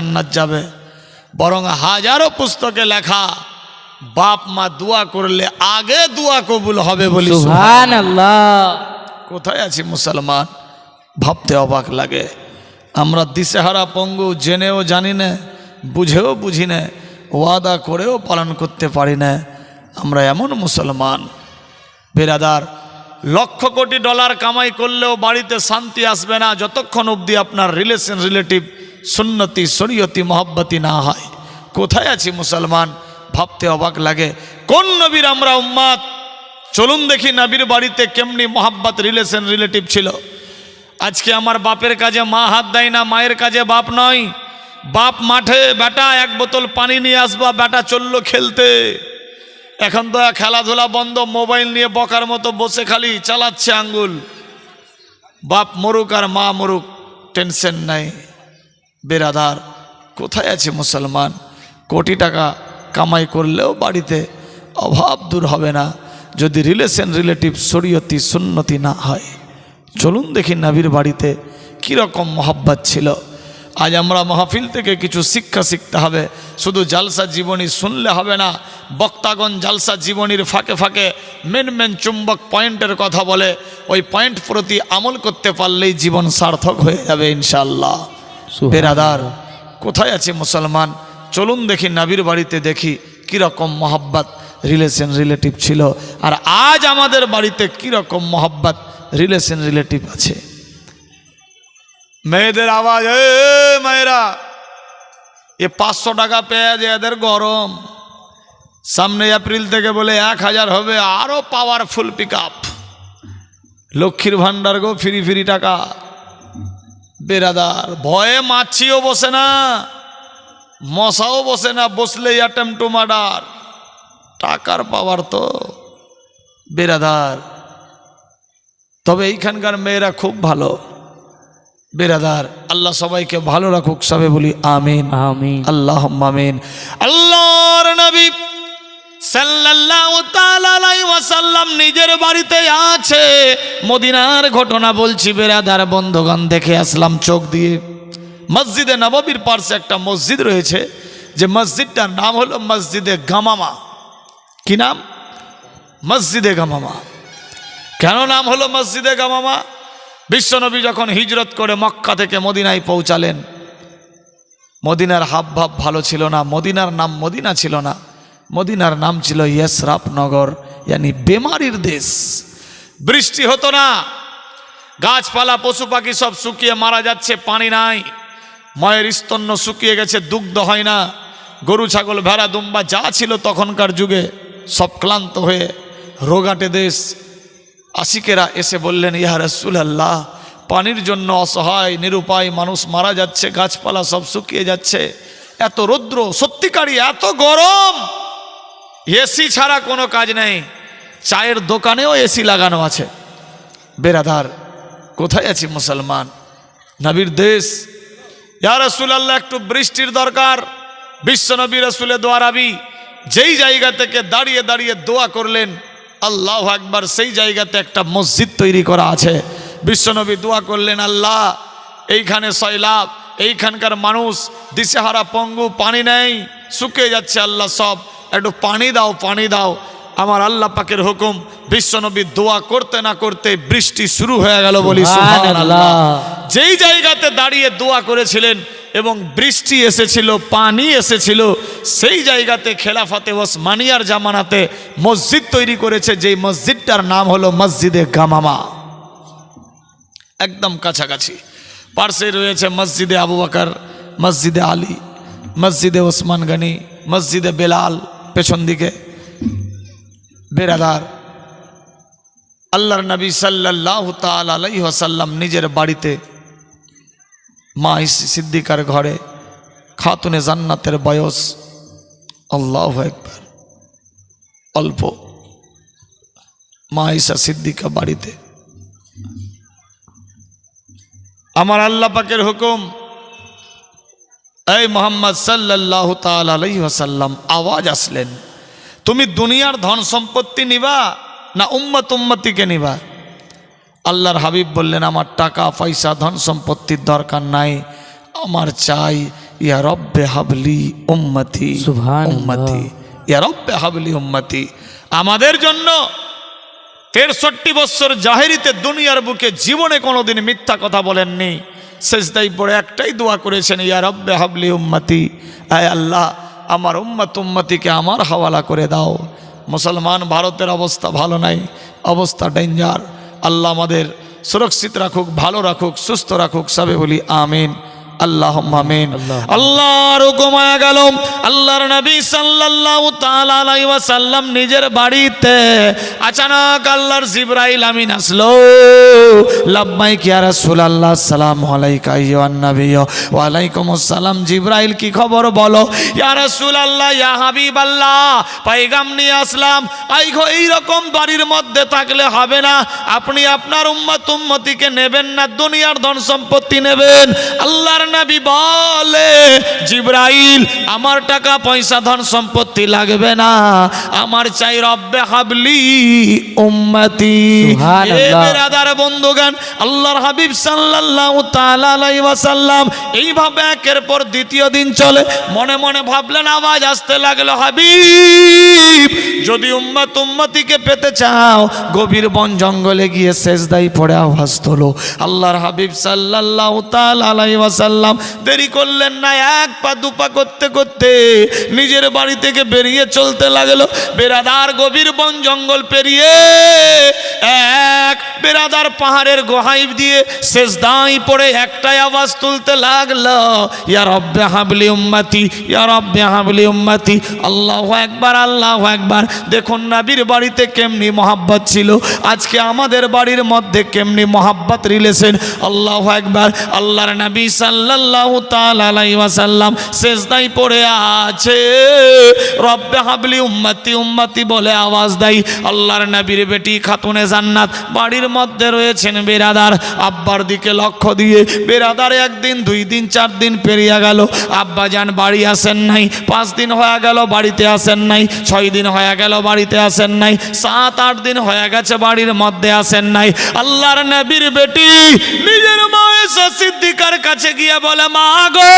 জান্নাত যাবে, বরং হাজারো পুস্তকে লেখা বাপ মা দোয়া করলে আগে দোয়া কবুল হবে বলি সুবহানাল্লাহ। কোথায় আছি মুসলমান? ভাবতে অবাক লাগে। আমরা দিশেহারা পঙ্গু, জেনেও জানি না, বুঝেও বুঝি না, ওয়াদা করেও পালন করতে পারি না। আমরা এমন মুসলমান বেরাদার, লক্ষ কোটি ডলার কামাই করলেও বাড়িতে শান্তি আসবে না যতক্ষণ অবধি আপনার রিলেটিভ সুন্নতি শরীয়তি মহব্বতি না হয়। কোথায় আছি মুসলমান? ভাবতে অবাক লাগে। কোন নবীর আমরা উম্মাত? চলুন দেখি নবীর বাড়িতে কেমনি মহব্বত রিলেটিভ ছিল। আজকে আমার বাপের কাজে মা হাত দেয় না, মায়ের কাজে বাপ নয়। বাপ মাঠে, বেটা এক বোতল পানি নিয়ে আসবা, বেটা চললো খেলতে। এখন তো খেলাধুলা বন্ধ, মোবাইল নিয়ে বকার মতো বসে খালি চালাচ্ছে আঙ্গুল। বাপ মরুক আর মা মরুক, টেনশন নাই। বেরাদার, কোথায় আছে মুসলমান? কোটি টাকা কামাই করলেও বাড়িতে অভাব দূর হবে না যদি রিলেটিভ শরীয়তি সুন্নতি না হয়। চলুন দেখি নবীর বাড়িতে কীরকম মহব্বত ছিল। আজ আমরা মাহফিল থেকে কিছু শিক্ষা শিখতে হবে। শুধু জালসা জীবনী শুনলে হবে না। বক্তাগণ জালসা জীবনীর ফাঁকে ফাঁকে মেন চুম্বক পয়েন্টের কথা বলে, ওই পয়েন্ট প্রতি আমল করতে পারলেই জীবন সার্থক হয়ে যাবে ইনশাআল্লাহ। বেরাদার, কোথায় আছে মুসলমান? চলুন দেখি নবীর বাড়িতে দেখি কীরকম মহব্বত রিলেটিভ ছিল, আর আজ আমাদের বাড়িতে কীরকম মহব্বত রিলেটিভ আছে। মেয়েদের আওয়াজ, এ মেয়েরা, এ 500 টাকা পেঁয়াজ এদের গরম, সামনে এপ্রিল থেকে বলে 1000 হবে, আরো পাওয়ারফুল পিক আপ, লক্ষ্মীর ভান্ডার গো, ফ্রি টাকা। বেরাদার, ভয়ে মাছিও বসে না, মশাও বসে না, বসলেই অ্যাটেম্প টু মার্ডার। টাকার পাওয়ার তো বেরাদার। তবে এইখানকার মেয়েরা খুব ভালো বেরাদার। আল্লাহ সবাইকে ভালো রাখুক, সবে বলি আমিন আমিন আল্লাহুম্মা আমিন। আল্লাহর নবী সাল্লাল্লাহু তাআলা আলাইহি ওয়াসাল্লাম নিজের বাড়িতে আছে। মদিনার ঘটনা বলছি বেরাদার বন্ধুগণ, দেখে আসলাম চোখ দিয়ে। মসজিদে নববীর পাশে একটা মসজিদ রয়েছে, যে মসজিদটার নাম হলো মসজিদে গামামা। কি নাম? মসজিদে গামামা। কেন নাম হলো মসজিদে গামামা? বিশ্বনবী যখন হিজরত করে মক্কা থেকে মদিনায় পৌঁছালেন, মদিনার হাবভাব ভালো ছিল না। মদিনার নাম মদিনা ছিল না, মদিনার নাম ছিল ইয়াসরাব নগর, ইয়ানি বেমারির দেশ। বৃষ্টি হতো না, গাছপালা পশু পাখি সব শুকিয়ে মারা যাচ্ছে, পানি নাই, মায়ের স্তন্য শুকিয়ে গেছে, দুগ্ধ হয় না, গরু ছাগল ভেড়া দুম্বা যা ছিল তখনকার যুগে সব ক্লান্ত হয়ে রোগাটে দেশ। আশিকেরা এসে বললেন, ইয়া রাসূলুল্লাহ, পানির জন্য অসহায় নিরুপায় মানুষ মারা যাচ্ছে, গাছপালা সব শুকিয়ে যাচ্ছে, এত রৌদ্র, সত্যিকারই এত গরম, এসি ছাড়া কোনো কাজ নেই। চায়ের দোকানেও এসি লাগানো আছে। বেরাদার, কোথায় আছি মুসলমান? নবীর দেশ। ইয়া রাসূলুল্লাহ, একটু বৃষ্টির দরকার। বিশ্বনবী রাসূলের দোয়ারাবি যেই জায়গা থেকে দাঁড়িয়ে দাঁড়িয়ে দোয়া করলেন, আল্লাহু আকবার, সেই জায়গাতে একটা মসজিদ তৈরি করা আছে। বিশ্বনবী দোয়া করলেন, আল্লাহ, এইখানে সয়লাব, এইখানকার মানুষ দিশেহারা পঙ্গু, পানি নেই, শুকিয়ে যাচ্ছে, আল্লাহ সব একটু পানি দাও, পানি দাও। আমার আল্লাহ পাকের হুকুম, বিশ্বনবী দোয়া করতে না করতে বৃষ্টি শুরু হয়ে গেল বলি সুবহানাল্লাহ। যেই জায়গাতে দাঁড়িয়ে দোয়া করেছিলেন এবং বৃষ্টি এসেছিল, পানি এসেছিল, সেই জায়গাতে খেলাফতে ওসমানিয়ার জামানাতে মসজিদ তৈরি করেছে, যেই মসজিদটার নাম হলো মসজিদে গামামা। একদম কাছাকাছি পার্শ্বে রয়েছে মসজিদে আবু বকর, মসজিদে আলী, মসজিদে ওসমান গনি, মসজিদে বেলাল পেছন দিকে। বেরাদার, আল্লাহর নবী সাল্লাল্লাহু তাআলা আলাইহি ওয়াসাল্লাম নিজের বাড়িতে মা সিদ্দিকার ঘরে, খাতুনে জান্নাতের বয়স আল্লাহু আকবার অল্প, মা ঈসা সিদ্দিকা বাড়িতে। আমার আল্লাহ পাকের হুকুম, এই মুহাম্মদ সাল্লাল্লাহু তাআলা আলাইহি ওয়াসাল্লাম আওয়াজ আসলেন, তুমি দুনিয়ার ধন সম্পত্তি নিবা না উম্মতিকে নিবা? আল্লাহর হাবিব বললেন, আমার টাকা পয়সা ধন সম্পত্তির দরকার নাই, আমার চাই ইয়া রব্বে হাবলি উম্মতি সুবহানাল্লাহ। উম্মতি, ইয়া রব্বে হাবলি উম্মতি। আমাদের জন্য 63 বছর জাহেরিতে দুনিয়ার বুকে জীবনে কোনোদিন মিথ্যা কথা বলেননি। সেজদাই পড়ে একটাই দোয়া করেছেন, ইয়া রব্বে হাবলি উম্মতি, আয় আল্লাহ আমার উম্মত উম্মতিকে আমার হাওয়ালা করে দাও। মুসলমান ভারতের অবস্থা ভালো নাই, অবস্থা ডেঞ্জার। আল্লাহ আমাদের সুরক্ষিত রাখুক, ভালো রাখুক, সুস্থ রাখুক, সবে বলি আমিন, আল্লাহ আমিন। আল্লাহর হুকুম হয়ে গেল, আল্লাহর নবী সাল্লাল্লাহু তাআলা আলাইহি ওয়াসাল্লাম নিজের বাড়িতে আচানক আল্লাহর জিবরাইল আমিন আসলো। লাব্বাইক ইয়া রাসূলুল্লাহ, আসসালামু আলাইকা আইয়ুহান নবী। ওয়া আলাইকুমুস সালাম। জিবরাইল কি খবর বলো? ইয়া রাসূলুল্লাহ, ইয়া হাবিবাল্লাহ, পয়গাম নিয়ে আসলাম। এই রকম বাড়ির মধ্যে থাকলে হবে না, আপনি আপনার উম্মত উম্মতিকে নেবেন না, দুনিয়ার ধন সম্পত্তি নেবেন। আল্লাহর নবী বলে, জিবরাইল আমার টাকা পয়সা ধন সম্পত্তি লাগবে না, আমার চাই রব্বে হাবলি উম্মতি। এ বেরাদার বন্ধুগণ, আল্লাহর হাবিব সাল্লাল্লাহু তাআলা আলাইহি ওয়াসাল্লাম এইভাবে একের পর দ্বিতীয় দিন চলে। মনে মনে ভাবলেন, আওয়াজ আসতে লাগলো, হাবিব যদি উম্মত উম্মতিকে পেতে চাও গভীর বন জঙ্গলে গিয়ে সেজদায় পড়ে আওয়াজ তোলো। আল্লাহর হাবিব সাল্লাল্লাহু তাআলা আলাইহি ওয়াসাল্লাম দেরি করলেন না, এক পা দুপা করতে করতে নিজের বাড়ি থেকে বেরিয়ে চলতে লাগলো। বেরাদার গভীর বন জঙ্গল পেরিয়ে এক বেরাদার পাহাড়ের গোহাই দিয়ে সেজদায় পড়ে একটাই আওয়াজ তুলতে লাগলো, ইয়া রব্বে হাবলি উম্মতি, ইয়া রব্বে হাবলি উম্মতি। আল্লাহু আকবার, আল্লাহু আকবার। দেখুন নবীর বাড়িতে কেমনি মহাব্বত ছিল, আজকে আমাদের বাড়ির মধ্যে কেমনি মহাব্বত রিলেশন। আল্লাহু আকবার। আল্লাহর নবী সাল্লাল্লাহু তাআলা আলাইহি ওয়াসাল্লাম সেজদায় পড়ে আছে, রব্বে হাবলি উম্মতি উম্মতি বলে আওয়াজ দেয়। আল্লাহর নবীর বেটি খাতুনে জান্নাত বাড়ির মধ্যে রয়েছেন। বেরাদার আব্বার দিকে লক্ষ্য দিয়ে বেরাদার একদিন, 2 দিন, 4 দিন পেরিয়ে গেল, আব্বা যান বাড়ি আসেন নাই। 5 দিন হয়ে গেল বাড়িতে আসেন নাই। 6 দিন হয়ে গেল বাড়িতে আসেন নাই। 7-8 দিন হয়ে গেছে বাড়ির মধ্যে আসেন নাই। আল্লাহর নবীর বেটি নিজের মা আয়েশা সিদ্দিকার কাছে গিয়ে বলে, মা গো,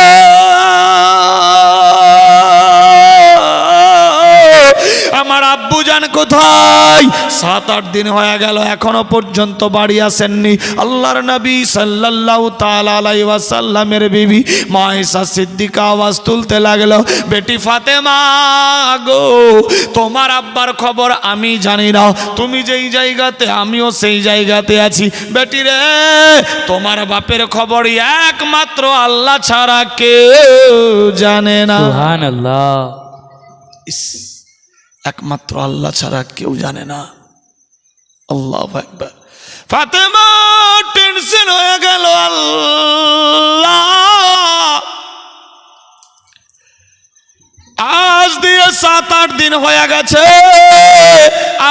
আমার আব্বু জান কোথায়? 7-8 দিন হয়ে গেল এখনো পর্যন্ত বাড়ি আসেননি। আল্লাহর নবী সাল্লাল্লাহু তাআলা আলাইহি ওয়াসাল্লামের বিবি মা আয়েশা সিদ্দিকা আওয়াজ তুলতে লাগলো, বেটি ফাতেমা গো, তোমার আব্বার খবর আমি জানি না, তুমি যেই জায়গাতে আমিও সেই জায়গাতে আছি। বেটি রে, তোমার বাপের খবর একমাত্র আল্লাহ ছাড়া কেউ জানে না। সুবহানাল্লাহ। একমাত্র আল্লাহ ছাড়া কেউ জানে না। আল্লাহু আকবার। ফাতেমা টেনশন হয়ে গেল, আল্লাহ আজ দিয়ে 7-8 দিন হয়ে গেছে,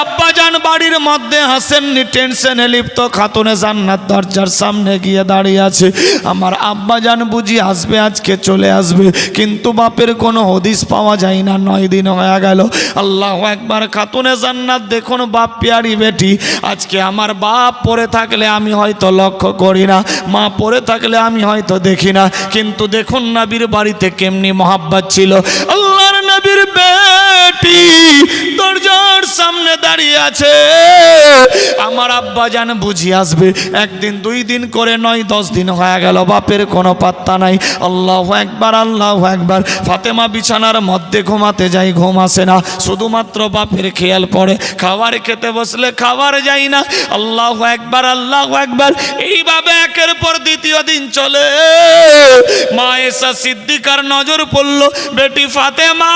আব্বা জান বাড়ির মধ্যে হাসেননি, টেনশনে লিপ্ত। খাতুনে জান্নাত দরজার সামনে গিয়ে দাঁড়িয়ে আছে, আমার আব্বা জান বুঝি আসবে, আজকে চলে আসবে, কিন্তু বাপের কোনো হদিস পাওয়া যায় না। 9 দিন হয়ে গেল। আল্লাহু আকবার। খাতুনে জান্নাত দেখুন, বাপ পিয়ারি বেটি, আজকে আমার বাপ পড়ে থাকলে আমি হয়তো লক্ষ্য করি না, মা পড়ে থাকলে আমি হয়তো দেখি না, কিন্তু দেখুন নবীর বাড়িতে কেমনি মহাব্বত ছিল। আল্লাহর নবীর বেটি দরজার সামনে দাঁড়িয়ে আছে, আমার আব্বা জান বুঝি আসবে। 1 দিন 2 দিন করে 9-10 দিন হয়ে গেল, বাপের কোনো পাত্তা নাই। আল্লাহু আকবার, আল্লাহু আকবার। ফাতেমা বিছানার মধ্যে ঘুমাতে যায়, ঘুম আসে না, শুধুমাত্র বাপের খেয়াল পড়ে। খাবার খেতে বসলে খাবার যায় না। আল্লাহু আকবার, আল্লাহু আকবার। এইভাবে একের পর দ্বিতীয় দিন চলে। মা আয়েশা সিদ্দিকার নজর পড়ল, বেটি ফাতেমা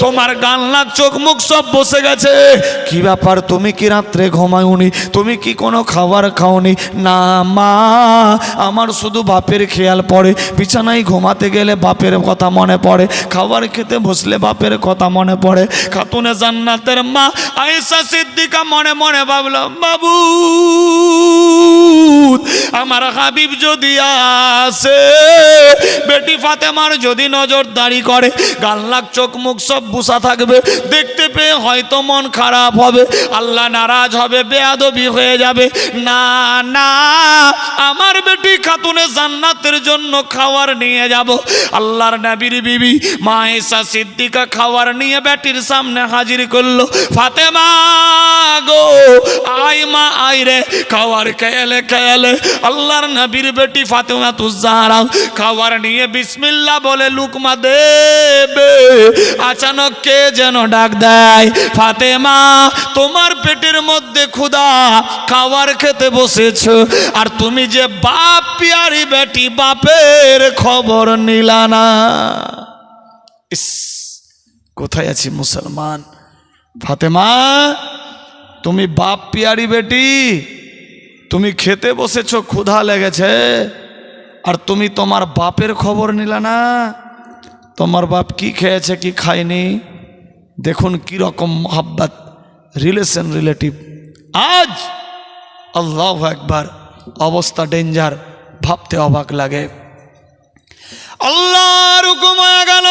তোমার গান লাগ, চোখ মুখ সব বসে গেছে, কি ব্যাপার? তুমি কি রাত্রে ঘুমাওনি? তুমি কি কোনো খাবার খাওনি? না মা, আমার শুধু বাপের খেয়াল পড়ে, বিছানায় ঘুমাতে গেলে বাপের কথা মনে পড়ে, খাবার খেতে বসলে বাপের কথা মনে পড়ে। খাতুনে জান্নাতের মা আয়েশা সিদ্দিকা মনে মনে ভাবল, বাবু আমার হাবিব যদি আসে, বেটি ফাতেমার যদি নজরদারি করে, গাল নাক চোখ মুখ সব বুসা থাকবে, দেখতে পেয়ে হয়তো মন খারাপ হবে, আল্লাহ নারাজ হবে, বেয়াদবি হয়ে যাবে। না না, আমার বেটি খাতুনে জান্নাতের জন্য খাবার নিয়ে যাব। আল্লাহর নবীর বিবি মা আয়েশা সিদ্দিকা খাবার নিয়ে বেটির সামনে হাজির করলো। ফাতেমা গো, আয় মা আয় রে, খাবার খেয়ালে খেয়ালে আল্লাহর নবীর বেটি ফাতেমা তুজাহারা খাবার নিয়ে বিসমিল্লাহ বলে লুকমা দেবে। আচানক কে যেন ডাক দেয়, ফাতেমা তোমার পেটের মধ্যে ক্ষুধা, খাবার খেতে বসেছ, আর তুমি যে বাপ পিয়ারি বেটি, বাপের খবর নিলা না। ইস, কোথায় আছি মুসলমান? ফাতেমা তুমি বাপ পিয়ারি বেটি, তুমি খেতে বসেছো, ক্ষুধা লেগেছে, আর তুমি তোমার বাপের খবর নিলা না। তোমার বাপ কি খেয়েছে কি খায়নি, দেখুন কি রকম মোহাব্বত, রিলেশন, রিলেটিভ। আজ আল্লাহু আকবার, অবস্থা ডেঞ্জার, ভাবতে অবাক লাগে। আল্লাহর হুকুম হয়ে গেল,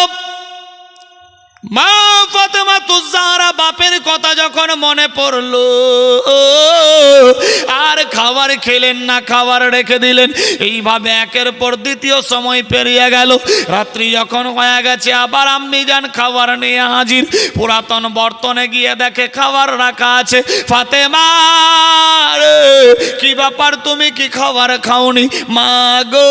মা ফাতেমা তুজাহারা বাপের কথা যখন মনে পড়লো, আর খাবার খেলেন না, খাবার রেখে দিলেন। এইভাবে একের পর দ্বিতীয় সময় পেরিয়ে গেল। রাত্রি যখন হয়ে গেছে, আবার আম্মি যান খাবার নিয়ে হাজির। পুরাতন বর্তনে গিয়ে দেখে খাবার রাখা আছে। ফাতেমা রে, কি ব্যাপার, তুমি কি খাবার খাওনি? মা গো,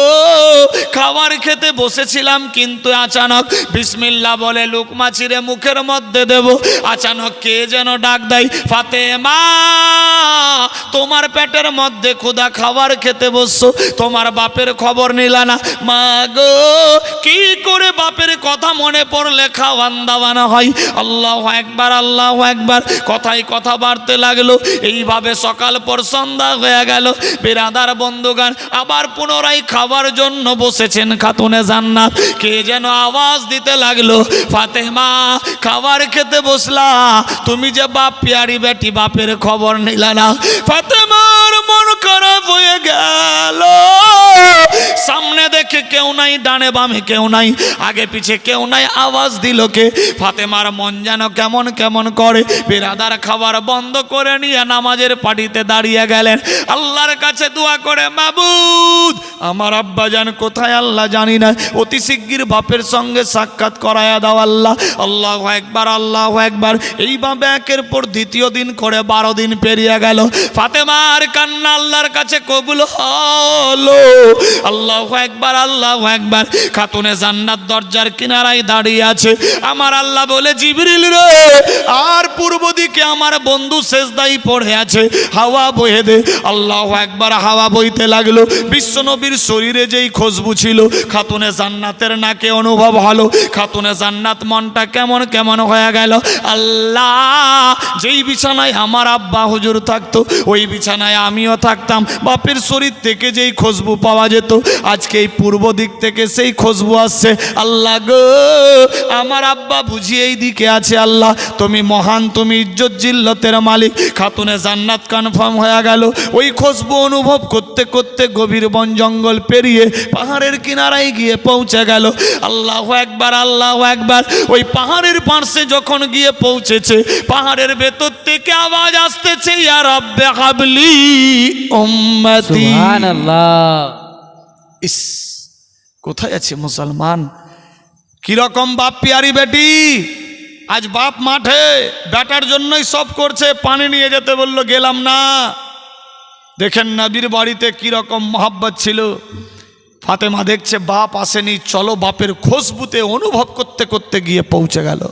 খাবার খেতে বসেছিলাম, কিন্তু আচানক বিসমিল্লাহ বলে লুকমা ছিঁড়ে মুখের মধ্যে দেব, আচানক কে যেন ডাক দেয়, ফাতেমা তোমার পেটের মধ্যে ক্ষুধা, খাবার খেতে বসছো, তোমার বাপের খবর নিলা না। মা গো, কি করে বাপের কথা মনে পড়লে খাওয়ান দাওয়ানো হয়? আল্লাহু আকবার, আল্লাহু আকবার, কথায় কথা বাড়তে লাগলো। এইভাবে সকাল পর সন্ধ্যা হয়ে গেল। বিরাদার বন্ধুগান আবার পুনরায় খাবার জন্য বসেছেন খাতুনে জান্নাত। কে যেন আওয়াজ দিতে লাগলো, ফাতেমা খাবার খেতে বসলা, তুমি যে বাপ পিয়ারি বেটি, বাপের খবর নিলা না। ফাতেমার মন খারাপ হয়ে গেল। সামনে দেখে কেউ নাই, ডানে বামে কেউ নাই, আগে পিছে কেউ নাই, আওয়াজ দিল কে? ফাতেমার মন যেন কেমন কেমন করে। বিরাদার খাবার বন্ধ করে নিয়ে নামাজের পাটিতে দাঁড়িয়ে গেলেন। আল্লাহর কাছে দোয়া করে, মাবুদ আমার আব্বা জান কোথায় আল্লাহ জানি না, অতি শিগগির বাপের সঙ্গে সাক্ষাৎ করায়া দাও আল্লাহ। আল্লাহু আকবার, আল্লাহু আকবার। এইভাবে একের পর দ্বিতীয় দিন করে 12 দিন পেরিয়ে গেল। ফাতেমার কান্না আল্লাহর কাছে কবুল হলো। আল্লাহু আকবার, আল্লাহু আকবার। খাতুনে জান্নাত দরজার কিনারায় দাঁড়িয়ে আছে। আমার আল্লাহ বলে, জিবরিল রে, আর পূর্ব দিকে আমার বন্ধু সেজদায় পড়ে আছে, হাওয়া বয়ে দে। আল্লাহু আকবার, হাওয়া বইতে লাগলো। বিশ্বনবীর শরীরে যেই খুশবু ছিল, খাতুনে জান্নাতের নাকে অনুভব হলো। খাতুনে জান্নাত মনটা কেমন কেমন হয়ে গেল। আল্লাহ, যেই বিছানায় আমার আব্বা হুজুর থাকতো, ওই বিছানায় আমিও থাকতাম। বাপের শরীর থেকে যেই খুশবু পাওয়া যেত, আজকে এই পূর্ব দিক থেকে সেই খুশবু আসছে। আল্লাহ গো, আমার আব্বা বুঝি এই দিকে আছে। আল্লাহ তুমি মহান, তুমি ইজ্জত জিল্লতের মালিক। খাতুনে জান্নাত কনফার্ম হয়ে গেল। ওই খুশবু অনুভব করতে করতে গভীর বন জঙ্গল পেরিয়ে পাহাড়ের কিনারায় গিয়ে পৌঁছে গেল। আল্লাহু আকবার, আল্লাহু আকবার। ওই পাহাড়ের পাশে যখন গিয়ে পৌঁছেছে, পাহাড়ের ভেতর থেকে আওয়াজ আসতেছে, ইয়া রাব্বে হাবলি উম্মতি। সুবহানাল্লাহ। ইস, কোথায় আছে মুসলমান? কিরকম বাপ পিয়ারি বেটি, আজ বাপ মাঠে বেটার জন্যই সব করছে। পানি নিয়ে যেতে বললো, গেলাম না। দেখেন নবীর বাড়িতে কিরকম মহব্বত ছিল। ফাতেমা দেখছে বাপ আসেনি, চলো বাপের খুশবুতে অনুভব করতে করতে গিয়ে পৌঁছে গেল।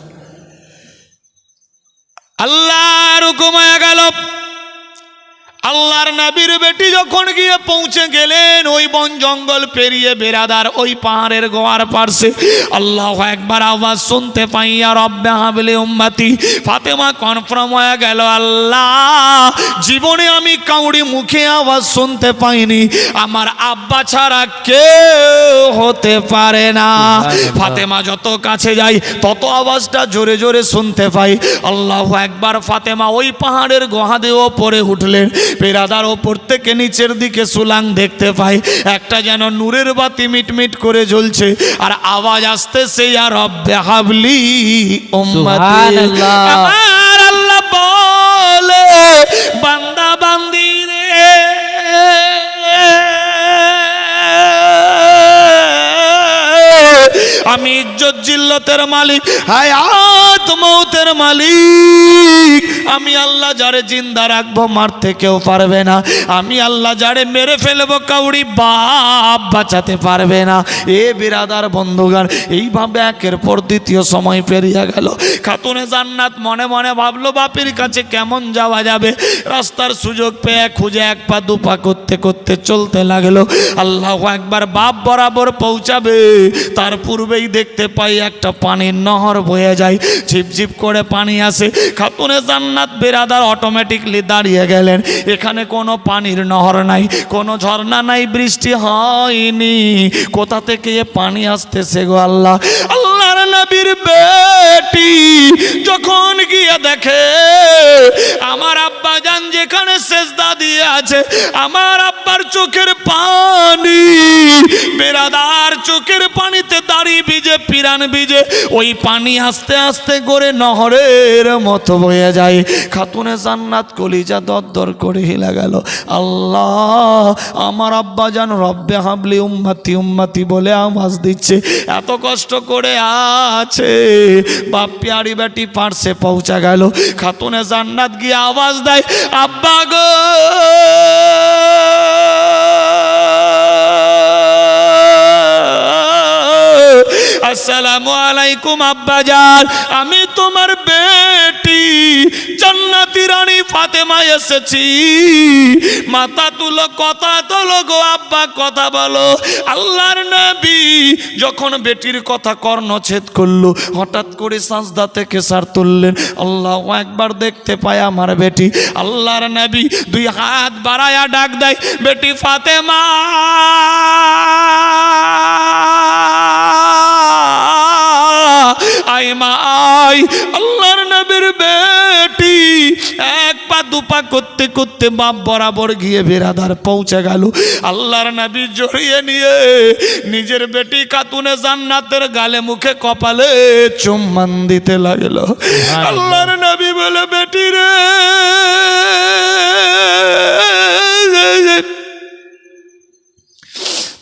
আল্লাহর হুকুম হয়ে গেল। আল্লাহর নবীর বেটি যখন গিয়ে পৌঁছে গেলেন ওই বন জঙ্গল পেরিয়ে, বেরাদার ওই পাহাড়ের গোয়ার পাশে, আল্লাহু আকবার আওয়াজ শুনতে পাই, ইয়া রাব্বে হাবলি উম্মতি। ফাতেমা কনফার্ম হয়ে গেল, আল্লাহ জীবনে আমি কাউরি মুখে আওয়াজ শুনতে পাইনি, আমার আব্বা ছাড়া কেউ হতে পারে না। ফাতেমা যত কাছে যাই তত আওয়াজটা জোরে জোরে শুনতে পাই। আল্লাহু আকবার। ফাতেমা ওই পাহাড়ের গোহা দিয়ে ওপরে উঠলেন। পেরাদার ওপর থেকে নিচের দিকে সুলাং দেখতে পাই, একটা যেন নূরের বাতি মিটমিট করে জ্বলছে, আর আওয়াজ আসতেছে ইয়া রব্বে হাবলি উম্মতি। আমার আল্লাহ বলে বান্দা বান্দি রে, আমি ইজ্জত জিল্লতের মালিক, হায়াত মৌতের মালিক, আমি আল্লাহ যারে জিন্দা রাখবো মারতে কেউ পারবে না, আমি আল্লাহ যারে মেরে ফেলবো কাউরি বাপ বাঁচাতে পারবে না। এ বিরাদার বন্ধুগণ, এইভাবে একের পর দ্বিতীয় সময় পেরিয়ে গেল। খাতুনে জান্নাত মনে মনে ভাবলো বাপের কাছে কেমন যাওয়া যাবে। রাস্তার সুযোগ পেয়ে খুঁজে এক পা দু পা করতে করতে চলতে লাগলো। আল্লাহু আকবার, বাপ বরাবর পৌঁছাবে তার পূর্বেই দেখতে পাই একটা পানির নহর বয়ে যায়, ঝিপঝিপ করে পানি আসে। খাতুনে জান্নাত বিরাদার অটোমেটিকলি দাঁড়িয়ে গেলেন। এখানে কোনো পানির নহর নাই, কোনো ঝর্ণা নাই, বৃষ্টি হয়নি, কোথা থেকে এ পানি আসতেছে গো আল্লাহ? আল্লাহর নবীর বেটি যখন গিয়ে দেখে আমার আব্বা জান যেখানে সেজদা দিয়ে আছে, আমার আব্বার চোখের পানি, বেরাদার চোখের পানিতে দাড়ি ভিজে, পিরান ভিজে, ওই পানি আস্তে আস্তে করে নহরের মতো বয়ে যায়। খাতুনে জান্নাত কলিজা দরদর করে হিলা গেল। আল্লাহ, আমার আব্বা জান রব্বে হাবলি উম্মতি উম্মতি বলে আওয়াজ দিচ্ছে, এত কষ্ট করে আছে, বাপ পিয়ারি বেটি পারছে পৌঁছা গেল। খাতুনে জান্নাত গিয়ে আওয়াজ দেয়, আব্বা গো, আসসালামু আলাইকুম আব্বাজান, আমি তোমার বেটি জান্নাতি রানী ফাতেমা এসেছি, মাথা তুলো, কথা তোলো গো আব্বা, কথা বলো। আল্লাহর নবী যখন বেটির কথা কর্ণচ্ছেদ করলো, হঠাৎ করে সাজদা থেকে সার তুললেন। আল্লাহু আকবার, দেখতে পায় আমার বেটি। আল্লাহর নবী দুই হাত বাড়ায়া ডাক দেয়, বেটি ফাতেমা, আই মা আই। আল্লাহর নবীর বেটি এক পা দু পা করতে করতে বাপ বরাবর গিয়ে বেরাদার পৌঁছে গেল। আল্লাহর নবী জড়িয়ে নিয়ে নিজের বেটি খাতুনে জান্নাতের গালে মুখে কপালে চুম্বন দিতে লাগলো। আল্লাহর নবী বলে, বেটি রে,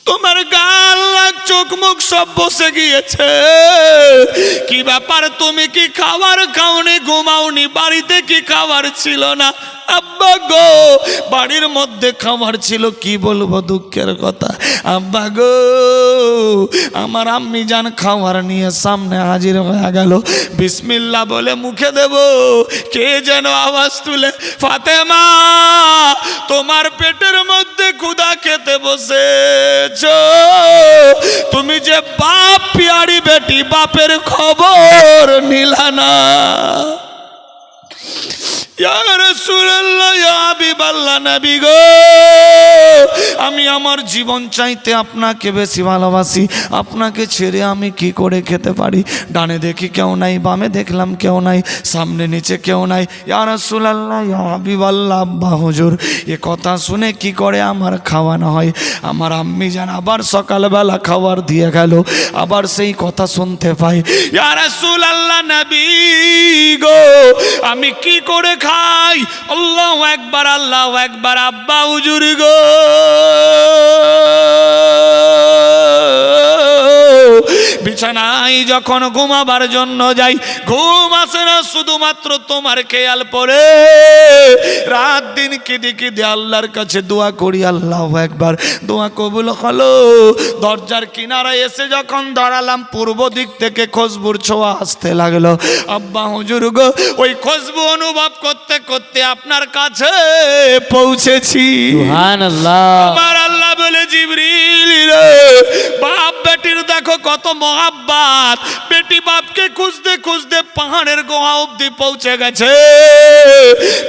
তোমার গাল চোখ মুখ সব বসে গিয়েছে, কি ব্যাপার? তুমি কি খাবার খাওনি, ঘুমাওনি? বাড়িতে কি খাবার ছিল না? আব্বা গো, বাড়ির মধ্যে খাবার ছিল, কি বলবো দুঃখের কথা। আব্বা গো, আমার আম্মি জান খাবার নিয়ে সামনে হাজির হয়ে গেল। বিসমিল্লাহ বলে মুখে দেব, কে যেন আওয়াজ তুলে, ফাতেমা, তোমার পেটের মধ্যে ক্ষুধা খেতে বসেছ, তুমি যে বাপ পিয়ারি বেটি, বাপের খবর নিলা না। ইয়া রাসূলুল্লাহ, ইয়া হাবিবাল্লাহ, নবী গো, আমি আমার জীবন চাইতে আপনাকে বেশি ভালোবাসি, আপনাকে ছেড়ে আমি কি করে খেতে পারি? ডানে দেখি কেউ নাই, বামে দেখলাম কেউ নাই, সামনে নিচে কেউ নাই। ইয়া রাসূলুল্লাহ, ইয়া হাবিবাল্লাহ, আব্বা হুজুর, এ কথা শুনে কি করে আমার খাওয়ানো হয়? আমার আম্মি জান আবার সকালবেলা খাবার দিয়ে গেল, আবার সেই কথা শুনতে পাই, ইয়া রাসূলুল্লাহ, নবী গো, আমি কি করে খাই? আল্লাহু আকবার, আল্লাহু আকবার, আব্বা হুজুর গো, বিছানায় যখন ঘুমাবার জন্য যাই, ঘুম আসে না, শুধুমাত্র তোমার খেয়াল পড়ে। রাত দিন কেঁদে কেঁদে আল্লাহর কাছে দোয়া করি, আল্লাহু আকবার, দোয়া কবুল হলো। দরজার কিনারায় এসে যখন দাঁড়ালাম, পূর্ব দিক থেকে খুশবুর ছোঁয়া আসতে লাগলো। আব্বা হুজুর গো, ওই খুশবু অনুভব করতে করতে আপনার কাছে পৌঁছেছি। সুবহানাল্লাহ। আমার আল্লাহ বলে, জিবরিল, রে বাপ বেটির দেখো কত মহাব্বত, বেটি বাপকে খুঁজতে খুঁজতে পাহাড়ের গুহা অবধি পৌঁছে গেছে।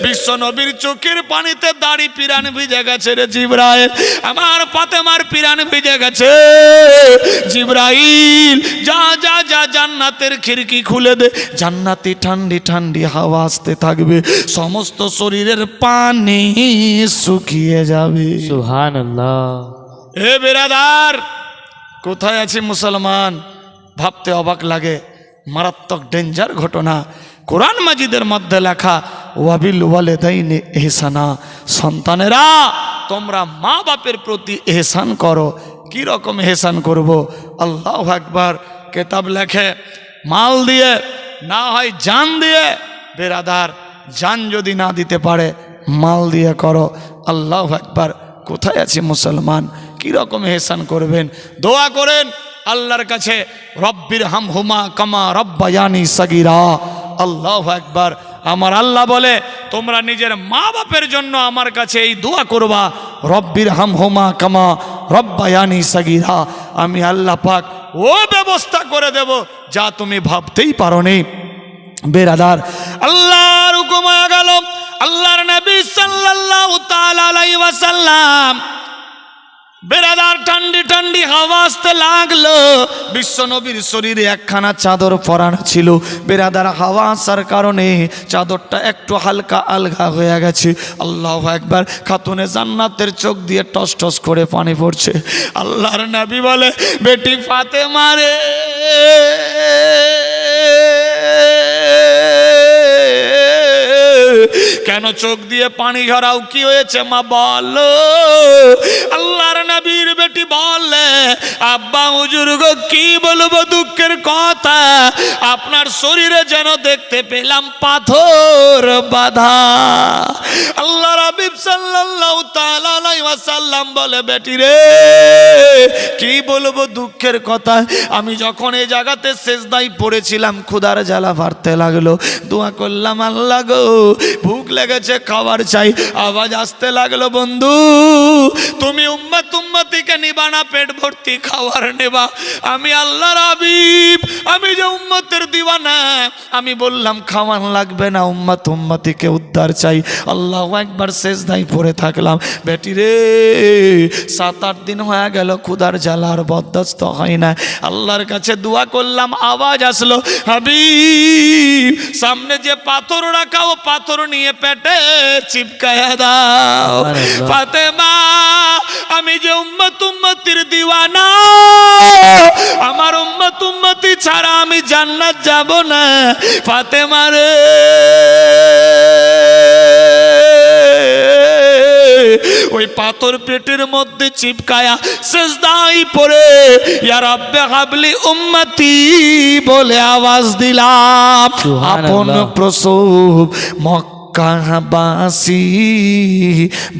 বিশ্ব নবীর চোখের পানিতে দাড়ি পিরান ভিজে গেছে রে জিবরাইল, আমার ফাতেমার পিরান ভিজে গেছে। জিবরাইল যা যা যা জান্নাতের খিড়কি খুলে দে, জান্নাতি ঠান্ডি ঠান্ডি হাওয়া আসতে থাকবে, সমস্ত শরীরের পানি শুকিয়ে যাবে। সুবহানাল্লাহ। এ বেরাদার, কোথায় আছে মুসলমান? ভাবতে অবাক লাগে, মারাত্মক ডেঞ্জার ঘটনা। কোরআন মাজিদের মধ্যে লেখা ওয়াবিল ওয়ালিদাইনি ইহসানা, সন্তানেরা তোমরা মা বাপের প্রতি এহসান করো। কি রকম এহসান করব? আল্লাহু আকবার। কেতাব লেখে মাল দিয়ে না হয় জান দিয়ে। বেরাদার, জান যদি না দিতে পারে মাল দিয়ে করো। আল্লাহু আকবার। কোথায় আছে মুসলমান? কি রকম এহসান করবেন? দোয়া করেন আল্লাহর কাছে, রব্বির হামহুমা কামা রব্বায়ানি সাগীরা। আল্লাহু আকবার। আমার আল্লাহ বলে তোমরা নিজের মা বাপের জন্য আমার কাছে এই দোয়া করবা, রব্বির হামহুমা কামা রব্বায়ানি সাগীরা। আমি আল্লাহ পাক ও ব্যবস্থা করে দেব যা তুমি ভাবতেই পারোনি। বেরাদার, আল্লাহর হুকুম হয়ে গেল, আল্লাহর নবী সাল্লাল্লাহু তাআলা আলাইহি ওয়াসাল্লাম বেরাদার ঠান্ডি ঠান্ডি হাওয়া আসতে লাগলো। বিশ্ব নবীর শরীরে একখানা চাদর পরানো ছিল। বেরাদার, হাওয়া আসার কারণে চাদরটা একটু হালকা আলগা হয়ে গেছে। আল্লাহু আকবার। খাতুনে জান্নাতের চোখ দিয়ে টস টস করে পানি পড়ছে। আল্লাহর নবী বলে, বেটি ফাতেমা রে, কেন চোখ দিয়ে পানি ঝরাও? কি হয়েছে মা বলো? আল্লাহর নবীর বেটি বলে, আব্বা হুজুর গো কি বলবো দুঃখের কথা, আপনার শরীরে যেন দেখতে পেলাম পাথর বাঁধা। আল্লাহর হাবিব সাল্লাল্লাহু তাআলা আলাইহি ওয়াসাল্লাম বলে, বেটি রে কি বলবো দুঃখের কথা, আমি যখন এই জায়গাতে সেজদায় পড়েছিলাম ক্ষুধার জ্বালা বাড়তে লাগলো, দোয়া করলাম আল্লাহ গো ভুখ লেগেছে খাবার চাই, আওয়াজ আসতে লাগলো বন্ধু তুমি উম্মতিকে নিবা না, পেট ভর্তি খাবার নেবা। আমি আল্লাহর হাবিব, আমি যে উম্মতের দিওয়ানা, আমি বললাম খাওয়ান লাগবে না, উম্মতিকে উদ্ধার চাই। আল্লাহু আকবার। সেজদায় পড়ে থাকলাম। বেটি রে 7-8 দিন হয়ে গেল ক্ষুধার জ্বালা আর বরদাস্ত হয় না। আল্লাহর কাছে দোয়া করলাম, আওয়াজ আসলো, হাবিব সামনে যে পাথর রাখা ও পাথর নিয়ে পেটে চিপকায়া দাও। ফাতেমা, আমি যে উম্মতির দিওয়ানা, আমার উম্মতি ছাড়া আমি জান্নাত যাব না। ফাতেমা রে ওই পাথর পেটের মধ্যে চিপকায়া সেজদায় পড়ে ইয়া রাব্বে হাবলি উম্মতি বলে আওয়াজ দিলাম। আপন প্রসব মক্কাবাসী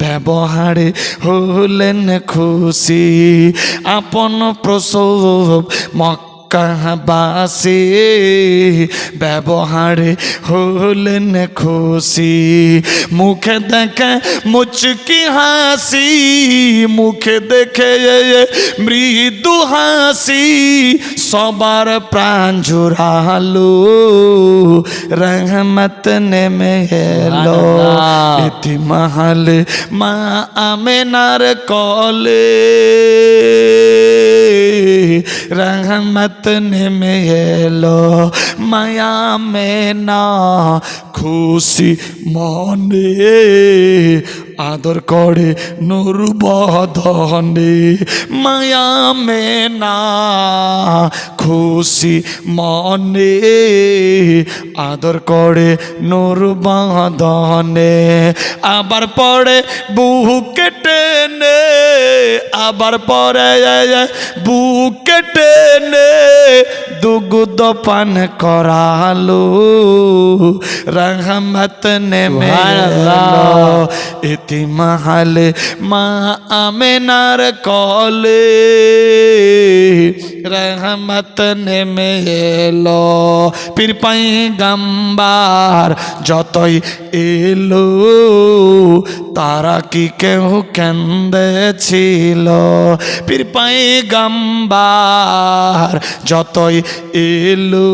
ব্যবহারে হলেন খুশি, আপন প্রসব মক্কাবাসী ব্যবহারে হলেন খুশি। মুখে দেখে মুচকি হাসি, মুখে দেখে মৃদু হাসি, সবার প্রাণ জুড়ালো, রহমত নেমে এলো। ইতিমহাল মা আমেনার কলে, রহমত নেমে এলো। মায়া মেনা খুশি মনে আদর করে নূর বদনে। মায়া মেনা খুশি মনে আদর করে নূর বদনে। আবার পরে বুকে টেনে, আবার পরে বুকে টেনে দুগ্ধ পান করালো, রহমত নেমে এলো। ইতিমহাল মা আমেনার কলে, রহমত নেমে এলো। পীর পয়গম্বর যতই এলো তারা কি কেউ কেঁদেছিল পীর পয়গম্বর যতই এলো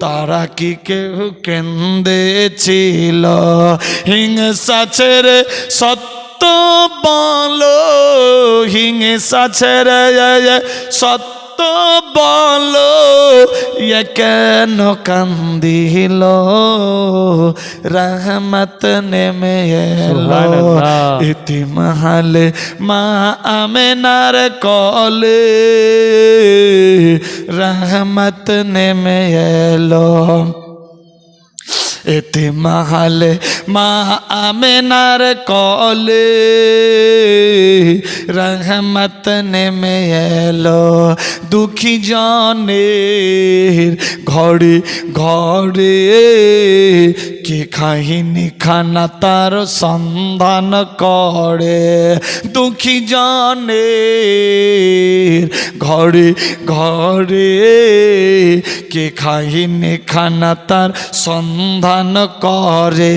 তারা কি কেউ কেঁদেছিল হিংসা ছেড়ে সত্য বলো হিংসা ছেড়ে সত্য বলো ইয়ে কেন কান্দিল রহমত নেমে এলো ইতিমহালে মা আমেনার কলে রহমত নেমে এলো এতে মহালে মা আমেনার কলে রহমত নেমে এলো দুঃখী জনের ঘরে ঘরে কে খাহিনি খানা তার সন্ধান করে দুঃখী জনের ঘরে ঘরে কে খাহিনি খানা তার সন্ধান করে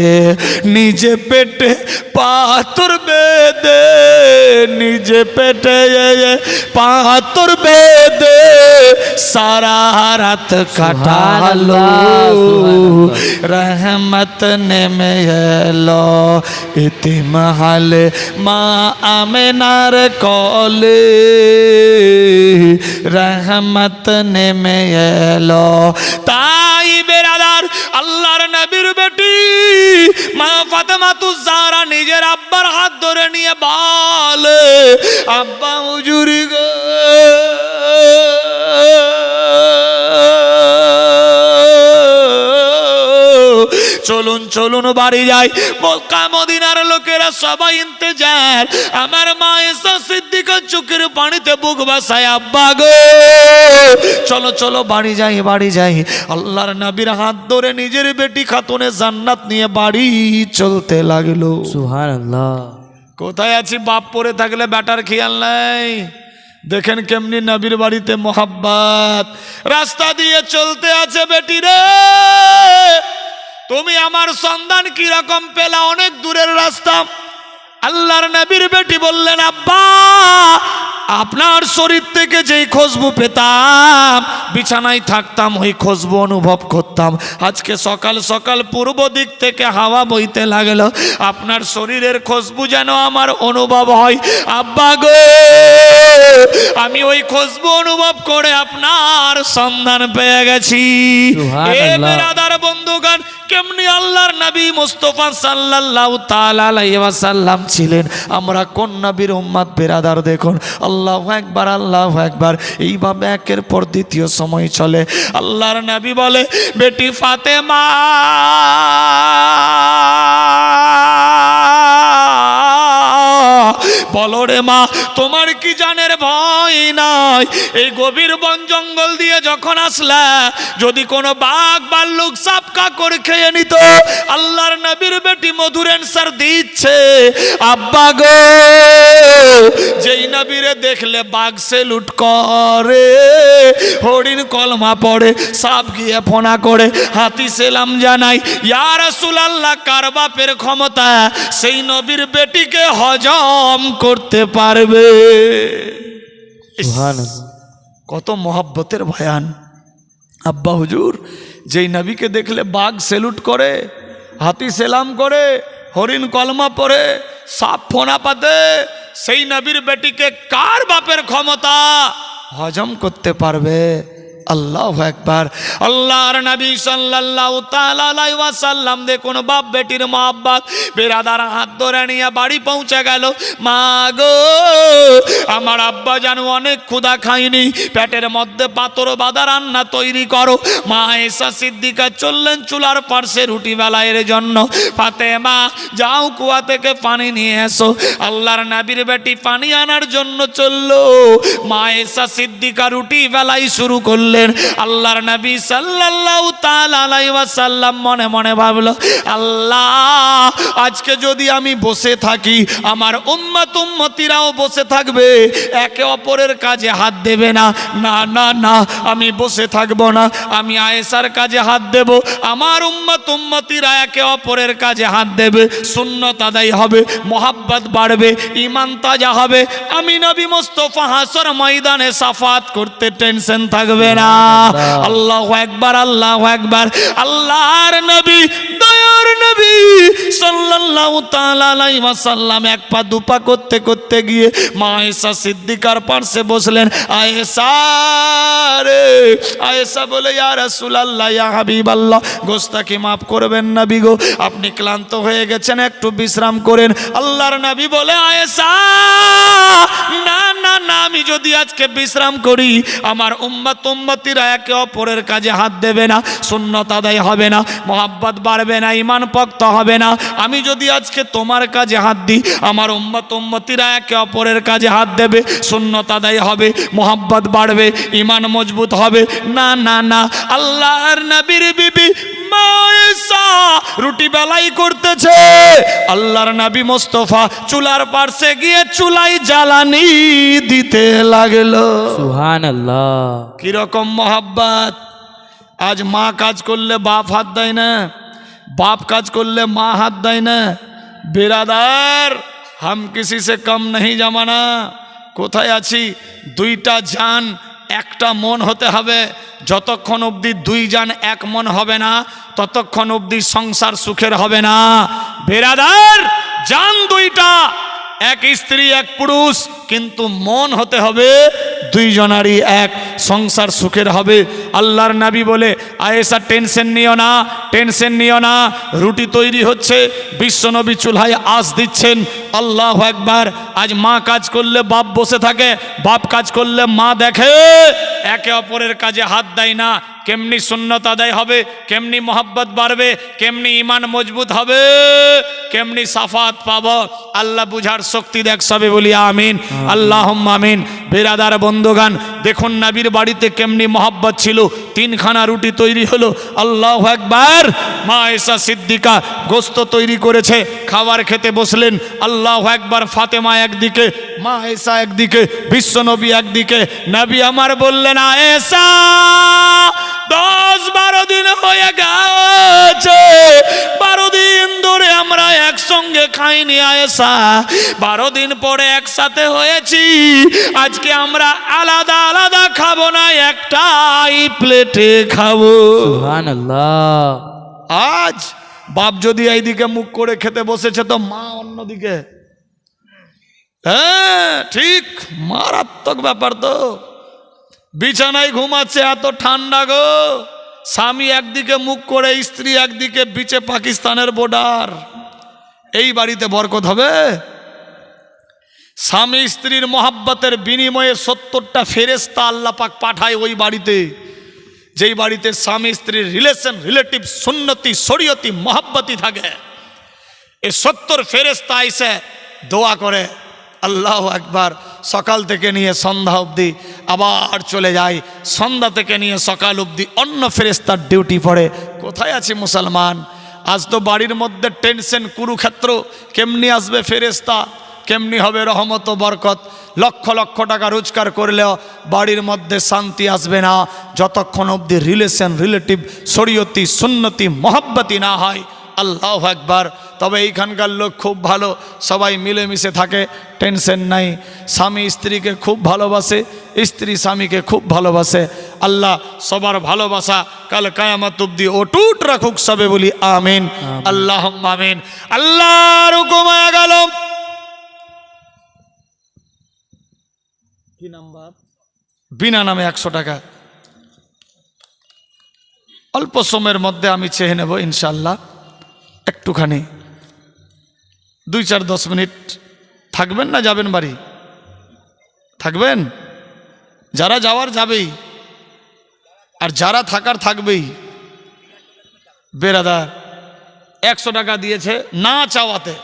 নিজে পেটে পাথর বেঁধে নিজে পেটে পাথর বেঁধে সারা রাত কাটালো রহমত নেমে এলো ইতিমহালে মা আমেনার কলে রহমত নেমে এলো তাই বেরাদার আল্লাহর নবীর বেটি মা ফাতেমাতুজ জাহরা নিজের আব্বার হাত ধরে নিয়ে বলে আব্বা হুজুরি গো চলুন চলুন বাড়ি যাই মক্কা মদিনার লোকেরা সবাই ইন্তজার আমার মা এসা সিদ্দিকা চোখের পানিতে বুক ভাসায় আব্বা গো চলো চলো বাড়ি যাই বাড়ি যাই আল্লাহর নবীর হাত ধরে নিজের বেটি খাতুনে জান্নাত নিয়ে বাড়ি চলতে লাগলো সুবহানাল্লাহ কোথায় আছি বাপ পড়ে থাকলে বেটার খেয়াল নাই দেখেন কেমনি নবীর বাড়িতে মোহাব্বত রাস্তা দিয়ে চলতে আছে বেটি রে তুমি আমার সন্ধান কি রকম পেলা অনেক দূরের রাস্তা আল্লাহর নবীর বেটি বললেন আব্বা আপনার শরীর থেকে যেই খুশবু পেতাম বিছানায় থাকতাম ওই খুশবু অনুভব করতাম আজকে সকাল সকাল পূর্ব দিক থেকে হাওয়া বইতে লাগলো আপনার শরীরের খুশবু যেন আমার অনুভব হয় আব্বা গো আমি ওই খুশবু অনুভব করে আপনার সন্ধান পেয়ে গেছি এ বেরাদার বন্ধুগণ কেমনি আল্লাহর নবী মুস্তাফা সাল্লাল্লাহু তাআলা আলাইহি ওয়াসাল্লাম ছিলেন আমরা কোন নবীর উম্মত বেরাদার দেখুন আল্লাহু আকবার এইভাবে একের পর দ্বিতীয় সময় চলে আল্লাহর নবী বলে বেটি ফাতেমা বলো রে মা তোমার কি জানের ভয় নাই এই গভীর বন জঙ্গল দিয়ে যখন আসলা যদি কোনো বাঘ ভাল্লুক সাপ কাকড় খেয়ে নিত আল্লাহর নবীর বেটি মধুর অ্যানসার দিচ্ছে আব্বা গো যেই নবীরে দেখলে বাঘ সেলুট করে হরিণ কলমা পড়ে সাপ গিয়ে ফোনা করে হাতি সেলাম জানাই ইয়া রাসূলুল্লাহ কার বাপের ক্ষমতা সেই নবীর বেটিকে হজম করতে পারবে কত মোহাব্বতের বয়ান আব্বা হুজুর যেই নবীকে দেখলে বাঘ সেলুট করে হাতি সেলাম করে হরিণ কলমা পড়ে সাপ ফোনা পাতে সেই নবীর বেটিকে কার বাপের ক্ষমতা হজম করতে পারবে আল্লাহু আকবার আল্লাহর নবী সাল্লাল্লাহু তাআলা আলাইহি ওয়াসাল্লাম দেখুন বাপ বেটির মোহাব্বত বেরাদার হাত ধরে নিয়ে বাড়ি পৌঁছে গেল মা গো আমার আব্বা জানো অনেক ক্ষুধা খাইনি পেটের মধ্যে পাথর বাঁধা রান্না তৈরি করো মা এসা সিদ্দিকা চললেন চুলার পাশে রুটি বেলায়ের জন্য ফাতেমা যাও কুয়া থেকে পানি নিয়ে এসো আল্লাহর নবীর বেটি পানি আনার জন্য চললো মা এসা সিদ্দিকা রুটি বেলাই শুরু করলেন বসলেন। আল্লাহর নবী সাল্লাল্লাহু তাআলা আলাইহি ওয়াসাল্লাম মনে মনে ভাবলো, আল্লাহ আজকে যদি আমি বসে থাকি আমার উম্মতিরাও বসে থাকবে, একে অপরের কাজে হাত দেবে না। না না না, আমি বসে থাকবো না, আমি আয়েশার কাজে হাত দেব, আমার উম্মতিরা একে অপরের কাজে হাত দেবে, সুন্নত আদায় হবে, মোহাব্বত বাড়বে, ঈমান তাজা হবে। আমি নবী মুস্তাফা হাসর ময়দানে সাফাত করতে টেনশন থাকবে না। আল্লাহু আকবার, আল্লাহু আকবার। আল্লাহর নবী, দয়ার নবী সাল্লাল্লাহু তাআলা আলাইহি ওয়াসাল্লাম এক পা দুপা করতে করতে গিয়ে মা আয়েশা সিদ্দিকার পাশে বসলেন। আয়েশা রে, আয়েশা বলে, ইয়া রাসূলুল্লাহ, ইয়া হাবিবাল্লাহ, গোস্তাকি মাফ করবেন নবী গো, আপনি ক্লান্ত হয়ে গেছেন, একটু বিশ্রাম করেন। আল্লাহর নবী বলে, আয়েশা না না না, আমি যদি আজকে বিশ্রাম করি আমার উম্মতিরা একে অপরের কাজে হাত দেবে না, সুন্নত আদায় হবে না, মোহাব্বত বাড়বে না, ঈমান পোক্ত হবে না। আমি যদি আজকে তোমার কাজে হাত দিই আমার উম্মতিরা একে অপরের কাজে হাত দেবে, সুন্নত আদায় হবে, মোহাব্বত বাড়বে, ঈমান মজবুত হবে। না না না, আল্লাহর নবীর বিবি মা আয়েশা রুটি বেলাই করতেছে। আল্লাহর নবী মুস্তাফা চুলার পাশে গিয়ে চুলাই জ্বালানি দিতে লাগলো। সুবহানাল্লাহ। কিরকম মোহাব্বত! আজ মা কাজ করলে বাপ হাত দেয় না, বাপ কাজ করলে মা হাত দেয় না। বেরাদার, হাম কিসি সে কম नहीं জামানা। কোথায় আছি? দুইটা জান একটা মন হতে হবে। যতক্ষণ অবধি দুই জান এক মন হবে না ততক্ষণ অবধি সংসার সুখের হবে না। বেরাদার, জান দুইটা, এক স্ত্রী এক পুরুষ, কিন্তু মন হতে হবে দুইজনারই এক, সংসার সুখের হবে। আল্লাহর নবী বলে, আয়েশা টেনশন নিও না, টেনশন নিও না, রুটি তৈরি হচ্ছে, বিশ্বনবী চুলহায় আঁচ দিচ্ছেন। আল্লাহু আকবার। আজ মা কাজ করলে বাপ বসে থাকে, বাপ কাজ করলে মা দেখে, একে অপরের কাজে হাত দেয় না। কেমনি সুন্নত আদায় হবে, কেমনি মোহাব্বত বাড়বে, কেমনি ঈমান মজবুত হবে, কেমনি সাফাত পাবো। আল্লাহ বুঝার শক্তি দেখ, সবে বলি আমিন, আল্লাহুম্মা আমিন। বেরাদার বন্ধুগান, দেখুন নবীর বাড়িতে কেমনি মোহাব্বত ছিল। তিনখানা রুটি তৈরি হলো। আল্লাহু আকবার। মা আয়েশা সিদ্দিকা গোস্ত তৈরি করেছে, খাবার খেতে বসলেন। আল্লাহু আকবার। ফাতেমা একদিকে, মা আয়েশা একদিকে, বিশ্বনবী একদিকে। নবী আমার বললেন, আয়েশা 10-12 দিন হয়ে গেছে, 12 দিন ধরে আমরা একসঙ্গে খাইনি আয়েশা, 12 দিন পরে একসাথে হয়েছি, আজকে আমরা আলাদা আলাদা খাবো না, একটাই প্লেটে খাবো। সুবহানাল্লাহ। আজ বাপ যদি এইদিকে মুখ করে খেতে বসেছে তো মা অন্যদিকে। হ্যাঁ ঠিক, মারাত্মক ব্যাপার তো। বিছানায় ঘুমাচ্ছে, এত ঠান্ডা গো, স্বামী একদিকে মুখ করে, স্ত্রী একদিকে, বিচে পাকিস্তানের বর্ডার। এই বাড়িতে বরকত হবে? স্বামী স্ত্রীর মোহাব্বতের বিনিময়ে 70টা ফেরেশতা আল্লাহ পাক পাঠায় ওই বাড়িতে, যেই বাড়িতে স্বামী স্ত্রীর রিলেশন, রিলেটিভ, সুন্নতি, শরীয়তি, মোহাব্বতি থাকে। এই 70 ফেরেশতা এসে দোয়া করে। আল্লাহু আকবার। সকাল থেকে নিয়ে সন্ধ্যা অবধি আবার চলে যায়, সন্ধ্যা থেকে নিয়ে সকাল অবধি অন্য ফেরেশতার ডিউটি পড়ে। কোথায় আছি মুসলমান? আজ তো বাড়ির মধ্যে টেনশন, কুরুক্ষেত্র। কেমনি আসবে ফেরেশতা, কেমনি হবে রহমত ও বরকত? লক্ষ লক্ষ টাকা রোজগার করলেও বাড়ির মধ্যে শান্তি আসবে না যতক্ষণ অবধি রিলেশন, রিলেটিভ, শরীয়তি, সুন্নতি, মোহাব্বতি না হয়। আল্লাহু আকবার। তবে এইখানকার লোক খুব ভালো, সবাই মিলেমিশে থাকে, টেনশন নাই। স্বামী স্ত্রীকে খুব ভালোবাসে, স্ত্রী স্বামীকে খুব ভালোবাসে। আল্লাহ সবার ভালোবাসা কাল কিয়ামত অবধি অটুট রাখুক, সবে বলি আমিন, আল্লাহুম্মা আমিন। আল্লাহর হুকুম হয়ে গেল। কি নাম্বার? বিনা নামে 100 টাকা। অল্প সময়ের মধ্যে আমি চেয়ে নেব ইনশাল্লাহ। একটুখানি 2-4-10 মিনিট থাকবেন না যাবেন বাড়ি? থাকবেন? যারা যাওয়ার যাবেই, আর যারা থাকার থাকবেই। বেরাদার 100 টাকা দিয়েছে না চাওয়াতে,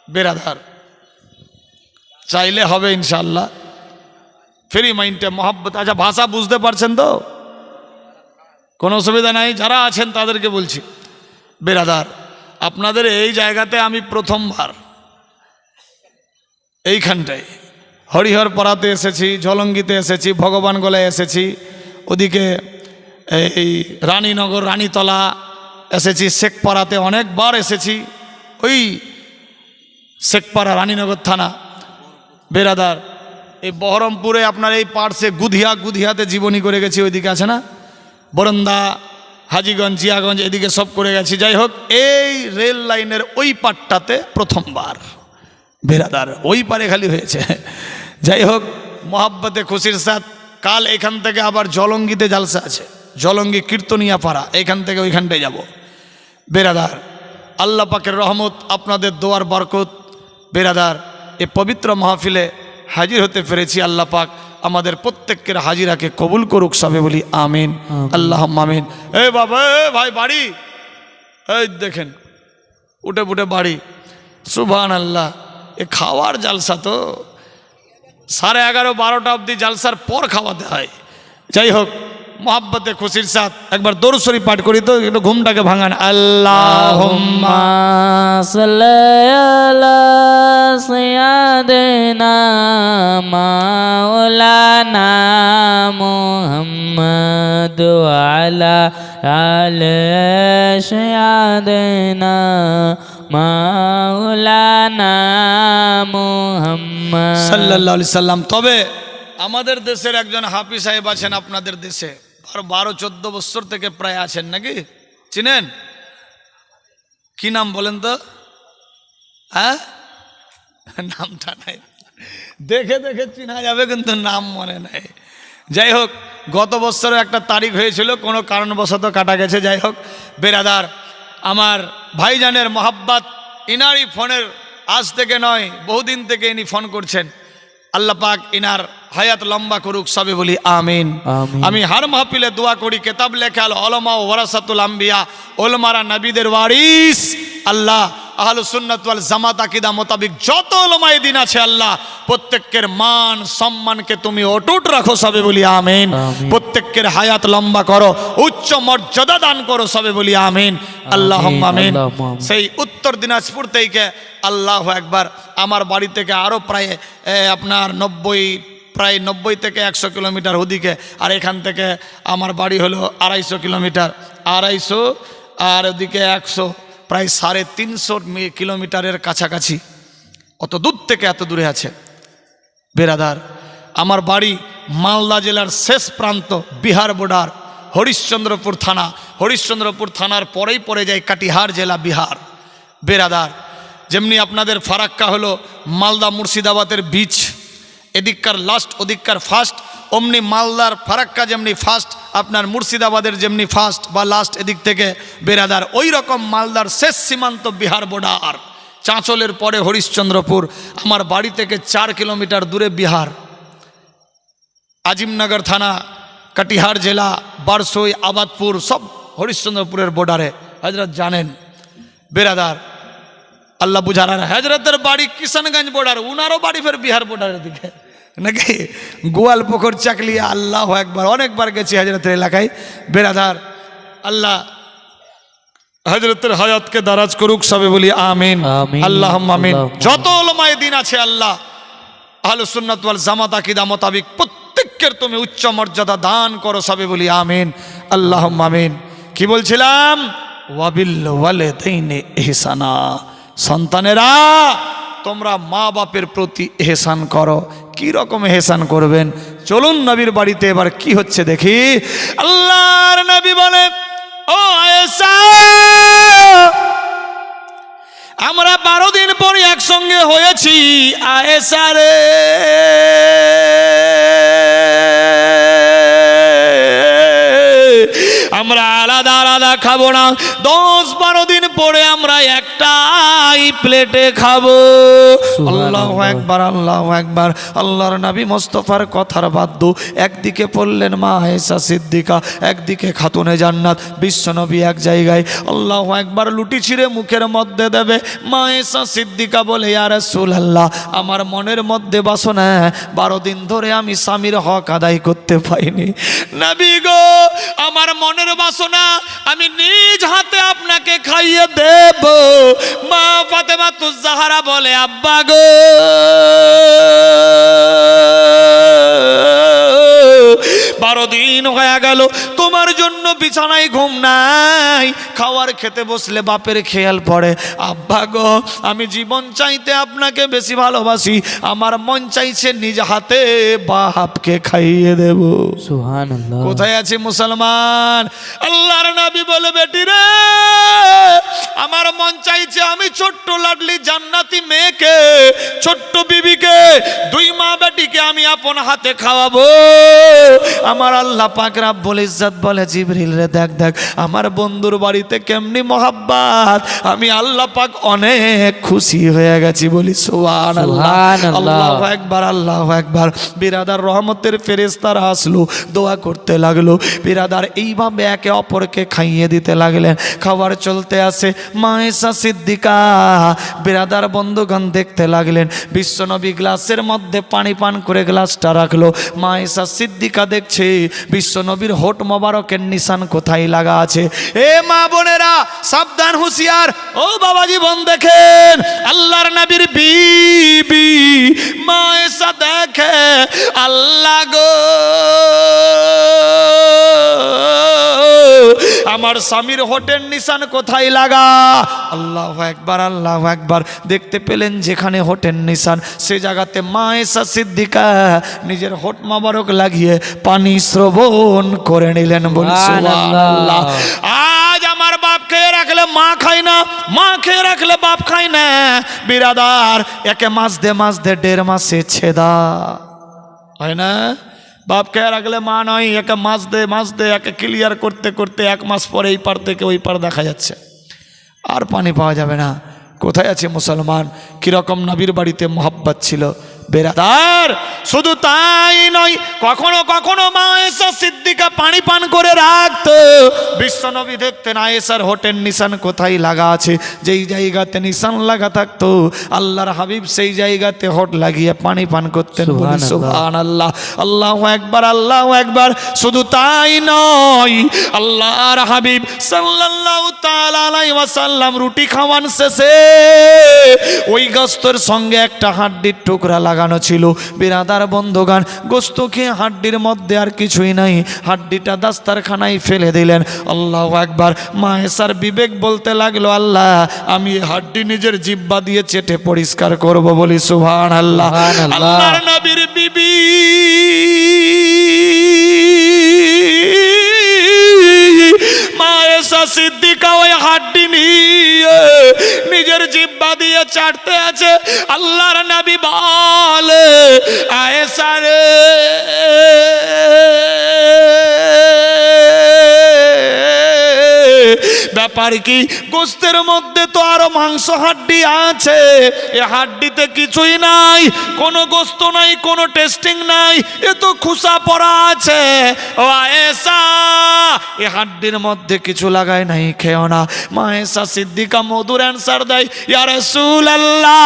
বেরাদার চাইলে হবে ইনশাল্লাহ। ফ্রি মাইন্ডে মোহাব্বত। আচ্ছা ভাষা বুঝতে পারছেন তো? কোনো অসুবিধা নাই, যারা আছেন তাদেরকে বলছি। বেরাদার, আপনাদের এই জায়গাতে আমি প্রথমবার এইখানটায় হরিহরপাড়াতে এসেছি, ঝলঙ্গিতে এসেছি, ভগবানগোলায় এসেছি, ওদিকে এই রানীনগর রানীতলা এসেছি, শেখপাড়াতে অনেকবার এসেছি, ওই শেখপাড়া রানীনগর থানা। বেরাদার, এই বহরমপুরে আপনার এই পার্শ্বে গুধিয়াতে জীবনী করে গেছি, ওইদিকে আছে না বরন্দা, হাজীগঞ্জ, জিয়াগঞ্জ, এদিকে সব করে গেছি। যাই হোক, এই রেল লাইনের ওই পাটটাতে প্রথমবার বেরাদার, ওই পারে খালি হয়েছে। যাই হোক, মোহাব্বতে খুশির সাথ কাল এখান থেকে আবার জলঙ্গিতে জালসা আছে, জলঙ্গি কীর্তনিয়া পাড়া, এখান থেকে ওইখানটায় যাব। বেরাদার, আল্লাহ পাকের রহমত, আপনাদের দোয়ার বরকত, বেরাদার এ পবিত্র মাহফিলে হাজির হতে পেরেছি। আল্লাহ পাক আমাদের প্রত্যেকের হাজিরাকে কবুল করুক, সবে বলি আমিন, আল্লাহ আমিন। এ বাবা, ভাই বাড়ি, এই দেখেন উঠে উঠে বাড়ি, সুবহানাল্লাহ। এ খাওয়ার জালসা তো 11:30 12টা অবধি জালসার পর খাওয়াতে হয়। যাই হোক, মোহাব্বতে খুশির সাথ একবার দরুদ শরীফ পাঠ করি তো, একটু ঘুমটাকে ভাঙান। আল্লাহুম্মা সাল্লি আলা সাইয়্যিদিনা মাওলানা মুহাম্মদ ওয়া আলা আলি সাইয়্যিদিনা মাওলানা মুহাম্মদ সাল্লাল্লাহু আলাইহি সাল্লাম। তবে আমাদের দেশের একজন হাফিজ সাহেব আছেন, আপনাদের দেশে 12-14 বছর থেকে প্রায় আছেন নাকি, চিনেন? কি নাম বলেন তো? হ্যাঁ, নামটা নাই, দেখে দেখে চিনা যাবে কিন্তু নাম মনে নাই। যাই হোক, গত বছরও একটা তারিখ হয়েছিল, কোনো কারণবশত কাটা গেছে। যাই হোক বেরাদার, আমার ভাইজানের মোহাব্বত, ইনারই ফোনের আজ থেকে নয় বহুদিন থেকে ইনি ফোন করছেন। আল্লাহ পাক ইনার হায়াত লম্বা করুক, সবে বলি আমিন। আমি হার মাহফিলে দোয়া করি, কেতাব লেখাল ওলামা ওয়ারাসাতুল আম্বিয়া, ওলামারা নবীদের ওয়ারিস। আল্লাহ আহলুস সুন্নাত ওয়াল জামাত আকীদা মোতাবেক যত ওলামায়ে দ্বীন আছে, আল্লাহ প্রত্যেকের মান সম্মানকে তুমি অটুট রাখো, সবে বলি আমিন। প্রত্যেকের হায়াত লম্বা করো, উচ্চ মর্যাদা দান করো, সবে বলি আমিন, আল্লাহুম্মা আমিন। সেই উত্তর দিনাজপুর থেকে আল্লাহু আকবার, আমার বাড়ি থেকে আরও প্রায় আপনার 90 থেকে 100 কিলোমিটার ওদিকে, আর এখান থেকে আমার বাড়ি হলো 250 কিলোমিটার, 250 আর ওদিকে 100, প্রায় 350 কিলোমিটারের কাছাকাছি। অত দূর থেকে এত দূরে আছে বেরাদার। আমার বাড়ি মালদা জেলার শেষ প্রান্ত, বিহার বর্ডার, হরিশ্চন্দ্রপুর থানা। হরিশ্চন্দ্রপুর থানার পরেই পড়ে যায় কাটিহার জেলা, বিহার। বেরাদার, যেমনি আপনাদের ফারাক্কা হলো মালদা মুর্শিদাবাদের বীচ, এদিককার লাস্ট ওদিককার ফার্স্ট, অমনি মালদার ফারাক্কা যেমনি ফার্স্ট, আপনার মুর্শিদাবাদের যেমনি ফার্স্ট বা লাস্ট এদিক থেকে বেরাদার, ওই রকম মালদার শেষ সীমান্ত বিহার বর্ডার, চাঁচলের পরে হরিশ্চন্দ্রপুর। আমার বাড়ি থেকে 4 কিলোমিটার দূরে বিহার, আজিমনগর থানা, কাটিহার জেলা, বারসই, আবাদপুর, সব হরিশ্চন্দ্রপুরের বর্ডারে। হযরত জানেন বেরাদার, আল্লাহ বুঝার, হযরতের বাড়ি কিষানগঞ্জ বর্ডার, উনারও বাড়ি ফের বিহার বর্ডারের দিকে নাকি, গোয়ালপুকুর, চাকলিয়া। আল্লাহ একবার, অনেকবার গেছি হযরতের এলাকায় বেরাদার। আল্লাহ হযরতের হায়াতকে দারাজ করুক, সবে বলি আমিন, আল্লাহুম্মা আমিন। যত উলামায়ে দ্বীন আছে, আল্লাহ আহলুস সুন্নাত ওয়াল জামাত আকীদা মোতাবেক প্রত্যেকের তুমি উচ্চ মর্যাদা দান করো, সবে বলি আমিন, আল্লাহুম্মা আমিন। কি বলছিলাম? ওয়াবিল ওয়ালিদাইনি ইহসানা, সন্তানেরা তোমরা মা বাপের প্রতি ইহসান করো। কি রকম ইহসান করবেন? চলুন নবীর বাড়িতে এবার কি হচ্ছে দেখি। আল্লাহর নবী বলে, ও আয়েশা, আমরা 12 দিন পর একসঙ্গে হয়েছি। আয়েশা রে, আমরা আলাদা আলাদা খাবো না, 10-12 দিন পরে আমরা একটাই প্লেটে খাবো। আল্লাহু আকবার, আল্লাহু আকবার। আল্লাহর নবী মোস্তফার কথার বাধ্য একদিকে পড়লেন মা আয়েশা সিদ্দিকা, একদিকে খাতুনে জান্নাত। বিশ্বনবী এক জায়গায় আল্লাহু আকবার লুটি ছিঁড়ে মুখের মধ্যে দেবে। মা আয়েশা সিদ্দিকা বলে, ইয়া রাসূলুল্লাহ, আমার মনের মধ্যে বাসনা, 12 দিন ধরে আমি স্বামীর হক আদায় করতে পাইনি। নবী গো, আমার মনের বাসনা আমি নিজ হাতে আপনাকে খাইয়ে দেব। মা ফাতেমাতুজ জাহরা বলে, আব্বা গো, 12 দিন হয়ে গেল তোমার জন্য বিছানায় ঘুম নাই, খাওয়ার খেতে বসলে বাপের খেয়াল পড়ে। আব্বা গো, আমি জীবন চাইতে আপনাকে বেশি ভালোবাসি, আমার মন চাইছে নিজ হাতে বাপকে খাইয়ে দেব। সুবহানাল্লাহ। কোথায় আছে মুসলমান? আল্লাহর নবী বলে, বেটি রে, আমার মন চাইছে আমি ছোট্ট লাডলি জান্নাতি মেয়েকে, ছোট্ট বিবিকে, 2 মা বেটিকে আমি আপন হাতে খাওয়াবো। আমার আল্লাহ পাক রব্বুল ইজ্জত বলে, জিবরিল রে দেখ দেখ আমার বন্ধুর বাড়িতে কেমনি মহাব্বত, আমি আল্লাহ পাক অনেক খুশি হয়ে গেছি। বলি সুবহানাল্লাহ, আল্লাহু আকবার, আল্লাহু আকবার। বিরাদার রহমতের ফেরেশতারা আসলো, দোয়া করতে লাগলো। বিরাদার এইভাবে একে অপরকে খাইয়ে দিতে লাগলেন। খাবার চলতে আসে, মা আয়েশা সিদ্দিকা বিরাদার বন্ধুগণ দেখতে লাগলেন। বিশ্বনবী গ্লাসের মধ্যে পানি পান করে গ্লাসটা রাখলো। মা আয়েশা সিদ্দিকা দেখছে বিশ্বনবীর হোঠ মোবারকের নিশান কোথায় লাগা আছে। এ মা বোনেরা সাবধান, হুঁশিয়ার, ও বাবাজি বোন দেখেন, আল্লাহর নবীর বিবি মা আয়েশা দেখে, আল্লাহ গো, আমার স্বামীর হোটের নিশান কোথায় লাগা। আল্লাহু আকবার, আল্লাহু আকবার। দেখতে পেলেন যেখানে হোটের নিশান, সে জায়গাতে মা আয়েশা সিদ্দিকা নিজের হোট মোবারক লাগিয়ে পানি শ্রবণ করে নিলেন। বলি সুবহানাল্লাহ। আজ আমার বাপ খেয়ে রাখলে মা খায় না, মা খেয়ে রাখলে বাপ খায় না। বিরাদার, একে মাস দে 1.5 মাসে ছেদা হয় না। বাপ খেয়ে রাখলে মা নয়, একে মাস দে একে ক্লিয়ার করতে করতে 1 মাস পরে এই পার থেকে ওই পার দেখা যাচ্ছে, আর পানি পাওয়া যাবে না। কোথায় আছে মুসলমান? কিরকম নবীর বাড়িতে মোহাব্বত ছিল। বেরাদার, শুধু তাই নয়, কখনো কখনো মা আয়েশা সিদ্দিকা পানি পান করে রাখতো। বিশ্বনবী দেখতেন আয়েশার হোটের নিশান কোথায় লাগা আছে। যেই জায়গাতে নিশান লাগা থাকতো, আল্লাহর হাবিব সেই জায়গাতে হোট লাগিয়ে পানি পান করতেন। সুবহানাল্লাহ, আল্লাহু আকবার, আল্লাহু আকবার। শুধু তাই নয়, আল্লাহর হাবিব সাল্লাল্লাহু তাআলা আলাইহি ওয়াসাল্লাম রুটি খাওয়ান শেষে ওই গোস্তের সঙ্গে একটা হাড্ডির টুকরা লাগানো ছিল। বিরাদার বন্ধুগান, গোস্ত খেয়ে হাড্ডির মধ্যে আর কিছুই নাই, হাড্ডিটা দাস্তারখানায় ফেলে দিলেন। আল্লাহু আকবার। মা আয়েশার বিবেক বলতে লাগলো, আল্লাহ, আমি এই হাড্ডি নিজের জিহ্বা দিয়ে চেটে পরিষ্কার করব। বলি সুবহানাল্লাহ। আল্লাহর নবীর বিবি মা আয়েশা সিদ্দিকা ওই হাড্ডি নিয়ে নিজের জিহ্বা দিয়ে চাটতে আছে। আল্লাহর নবী বলে, আয়েশা রে, ব্যাপার কি? গোস্তের মধ্যে তো আরো মাংস হাড্ডি আছে, এ হাড্ডিতে কিছুই নাই, কোনো গোস্ত নাই, কোনো টেস্টিং নাই, এ তো খুসা পড়া আছে। ও আয়েশা, এ হাড্ডির মধ্যে কিছু লাগায় নাই, খেও না। মা আয়েশা সিদ্দিকা মধুর অ্যান্সার দেয়, ইয়া রাসূলুল্লাহ,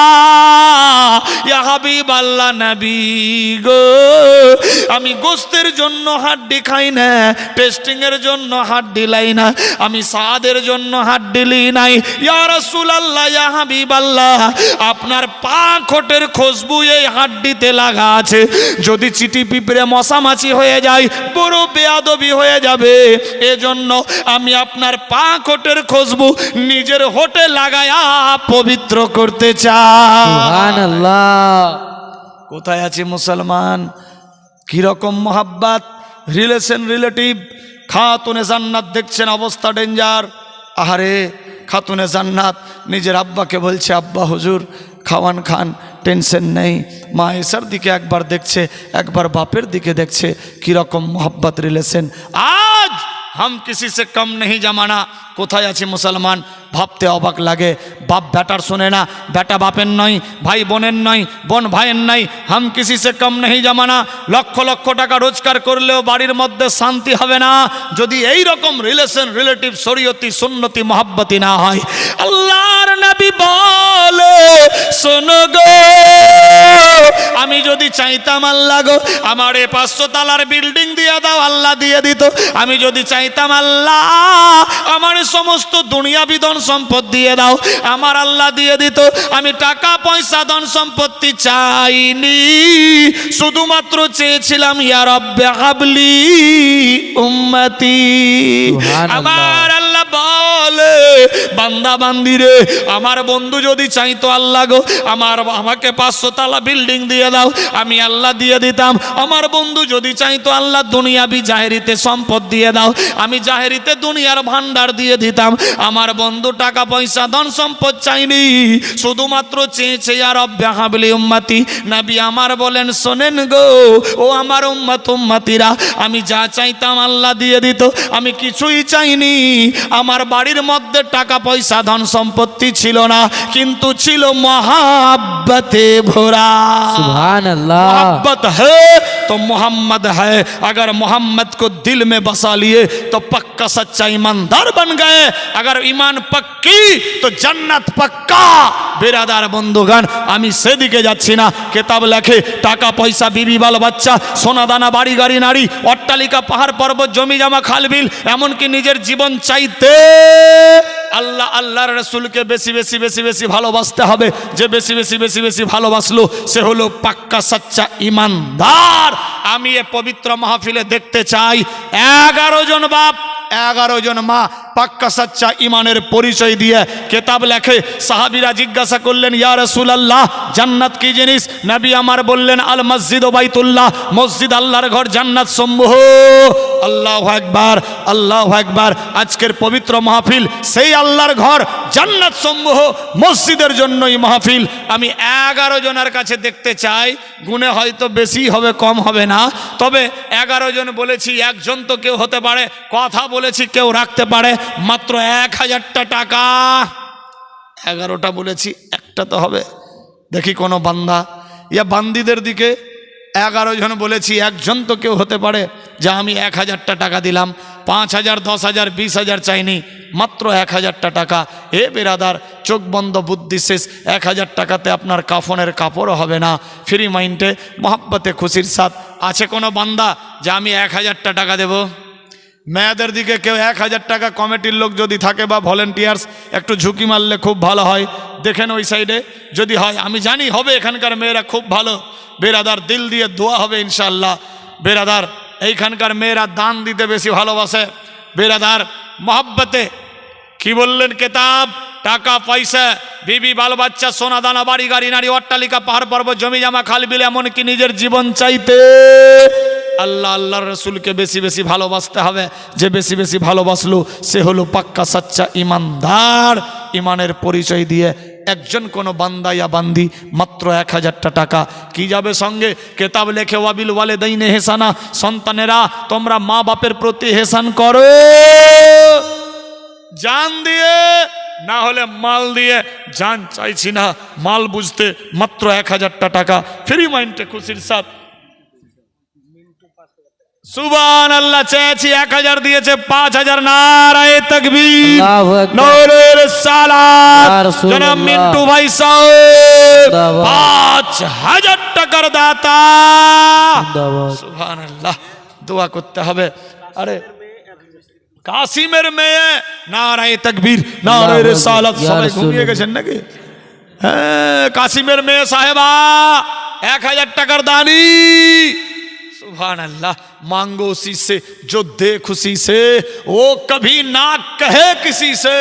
ইয়া হাবিবাল্লাহ, নবী গো, আমি গোস্তের জন্য হাড্ডি খাই না, টেস্টিং এর জন্য হাড্ডি লাই না, আমি সাদের জন্য হাড্ডি লি নাই। ইয়া রাসূলুল্লাহ, ইয়া হাবিবাল্লাহ, আপনার পাক হোটের খুশবু এই হাড্ডিতে লাগা আছে। যদি চিটি পিঁপড়ে মশামাছি হয়ে যায়, বড় বেয়াদবি হয়ে যাবে। এজন্য আমি আপনার পাক হোটের খুশবু নিজের হোটে লাগায়া পবিত্র করতে চাই। সুবহানাল্লাহ। কোথায় আছে মুসলমান? কিরকম মোহাব্বত, রিলেশন, রিলেটিভ। খাতুনে জান্নাত দেখছেন অবস্থা ডেঞ্জার। আহারে, খাতুনে জান্নাত নিজের আব্বাকে বলছে, আব্বা হুজুর খাওয়ান খান, টেনশন নেই। মা আয়েশার দিকে একবার দেখছে, একবার বাপের দিকে দেখছে। কিরকম মোহাব্বত, রিলেশন। আজ हम किसी से कम नहीं जमाना। কোথায় আছে মুসলমান? ভাবতে অবাক লাগে। বাপ বেটার শোনে না, বেটা বাপের নয়, ভাই বোনের নয়, বোন ভাইয়ের নয়। হাম কিসি সে কম নেই জামানা। লক্ষ লক্ষ টাকা রোজগার করলেও বাড়ির মধ্যে শান্তি হবে না যদি এই রকম রিলেশন, রিলেটিভ, শরীয়তি, সুন্নতি, মহাব্বতি না হয়। আল্লাহর নবী নবী বলে শোনো গো, আমি যদি চাইতাম আল্লাহ গো আমার 500 তলার বিল্ডিং দিয়ে দাও, আল্লাহ দিয়ে দিত। আমি যদি চাইতাম আল্লাহ আমার সমস্ত দুনিয়াবি ধন সম্পদ দিয়ে দাও, আমার আল্লাহ দিয়ে দিত। আমি টাকা পয়সা ধন সম্পত্তি চাইনি, শুধুমাত্র চেয়েছিলাম ইয়া রব্বে হাবলি উম্মতি। আমার আল্লাহ বলে বান্দা বান্দিরে, আমার বন্ধু যদি চাইতো আল্লাহ গো আমাকে 500 তলা বিল্ডিং দিয়ে দাও, আমি আল্লাহ দিয়ে দিতাম। আমার বন্ধু যদি চাইতো আল্লাহ দুনিয়াবি জাহেরিতে সম্পদ দিয়ে দাও, আমি জাহেরিতে দুনিয়ার ভান্ডার দিয়ে দিতাম। আমার বন্ধু টাকা পয়সা ধন সম্পদ চাইনি, শুধুমাত্র চেয়েছে ইয়া রব্বে হাবলি উম্মতি। নবী আমার বলেন শোনেন গো ও আমার উম্মতিরা, আমি যা চাইতাম আল্লাহ দিয়ে দিত। আমি কিছুই চাইনি, আমার বাড়ির মধ্যে টাকা পয়সা ধন সম্পত্তি ছিল না, কিন্তু ছিল मोहब्बते भरा। सुभान अल्लाह। मोहब्बत है तो मोहम्मद है, अगर मोहम्मद को दिल में बसा लिए तो पक्का सच्चा ईमानदार बन गए। अगर ईमान पक्की तो जन्नत पक्का। बेरादार बंधुगण, আমি সেদিকে যাচ্ছি না। কিতাব লেখে টাকা পয়সা বিবি বাল বাচ্চা সোনা দানা বাড়ি গাড়ি নারী অট্টালিকা পাহাড় পর্বত জমি জমা খালবিল এমনকি নিজের জীবন চাইতে আল্লাহ আল্লাহর রাসূলকে বেশি বেশি বেশি বেশি ভালোবাসতে হবে। যে বেশি বেশি বেশি বেশি ভালোবাসলো সে হলো পাক্কা সচ্চা ইমানদার। আমি এ পবিত্র মাহফিলে দেখতে চাই 11 জন বাপ 11 জন মা পাক্কা সচ্চা ইমানের পরিচয় দিয়ে। কিতাব লেখে সাহাবীরা জিজ্ঞাসা করলেন ইয়া রাসূলুল্লাহ জান্নাত কি জিনিস? নবী আমার বললেন আল মসজিদ ও বাইতুল্লাহ, মসজিদ আল্লাহর ঘর, জান্নাত সমূহ। আল্লাহু আকবার, আল্লাহু আকবার। আজকের পবিত্র মাহফিল সেই আল্লাহর ঘর জান্নাত সমূহ মসজিদের জন্যই মাহফিল। আমি 11 জনের কাছে দেখতে চাই, গুণে হয়তো বেশি হবে কম হবে না, তবে 11 জন বলেছি, একজন তো কেউ হতে পারে, কথা বলেছি কেউ রাখতে পারে। মাত্র 1000টা টাকা, 11টা বলেছি একটা তো হবে। দেখি কোনো বান্দা ইয়া বান্দিদের দিকে 11 জন বলেছি, একজন তো কেউ হতে পারে যা আমি 1000টা টাকা দিলাম। 5000 10,000 20,000 চাইনি, মাত্র 1000টা টাকা। এ বেরাদার চোখ বন্ধ বুদ্ধি শেষ। 1000 টাকাতে আপনার কাফনের কাপড়ও হবে না। ফ্রি মাইন্ডে মহব্বতে খুশির সাথ আছে কোনো বান্দা যা আমি 1000টা টাকা দেব? মেয়েদের দিকে কেউ 1000 টাকা কমিটির লোক যদি থাকে বা ভলেন্টিয়ার্স একটু ঝুঁকি মারলে খুব ভালো হয়। দেখেন ওই সাইডে যদি হয়, আমি জানি হবে, এখানকার মেয়েরা খুব ভালো। বেরাদার দিল দিয়ে দোয়া হবে ইনশাআল্লাহ। বেরাদার এইখানকার মেয়েরা দান দিতে বেশি ভালোবাসে। বেরাদার মহব্বতে কি বললেন কিতাব, টাকা পয়সা বিবি বাল বাচ্চা সোনা দানা বাড়ি গাড়ি নারী অট্টালিকা পাহাড় পর্বত জমি জামা খালবিল এমনকি নিজের জীবন চাইতে আল্লাহ আল্লাহর রাসূলকে বেশি বেশি ভালোবাসতে হবে। যে বেশি বেশি ভালোবাসলো সে হলো পাক্কা সচ্চা ইমানদার। ইমানের পরিচয় দিয়ে একজন কোনো বান্দা ইয়া বান্দি মাত্র 1000টা টাকা কি যাবে সঙ্গে? কিতাব লেখে ওয়াবিল ওয়ালিদাইনি ইহসানা, সন্তানেরা তোমরা মা বাপের প্রতি ইহসান করো, জান দিয়ে না হলে মাল দিয়ে। জান চাইছি না, মাল বুঝতে মাত্র 1000টা টাকা। ফ্রি মাইন্ডে খুশির সাথ সুবহানাল্লাহ। চেয়েছি 1000 দিয়েছে 5000। নারায়ে তাকবীর, নারে রিসালাত। জনাব মিন্টু ভাই সাহেব 5000 টাকার দাতা। সুবহানাল্লাহ, দোয়া করতে হবে। আরে কাসিমের মেয়ে, নারায়ে তাকবীর, নারে রিসালাত। সবাই ঘুমিয়ে গেছেন নাকি? হ্যাঁ, কাসিমের মেয়ে সাহেবা 1000 টাকার দানি। सुभान अल्लाह। मांगो उसी से जो दे खुशी से, वो कभी ना कहे किसी से।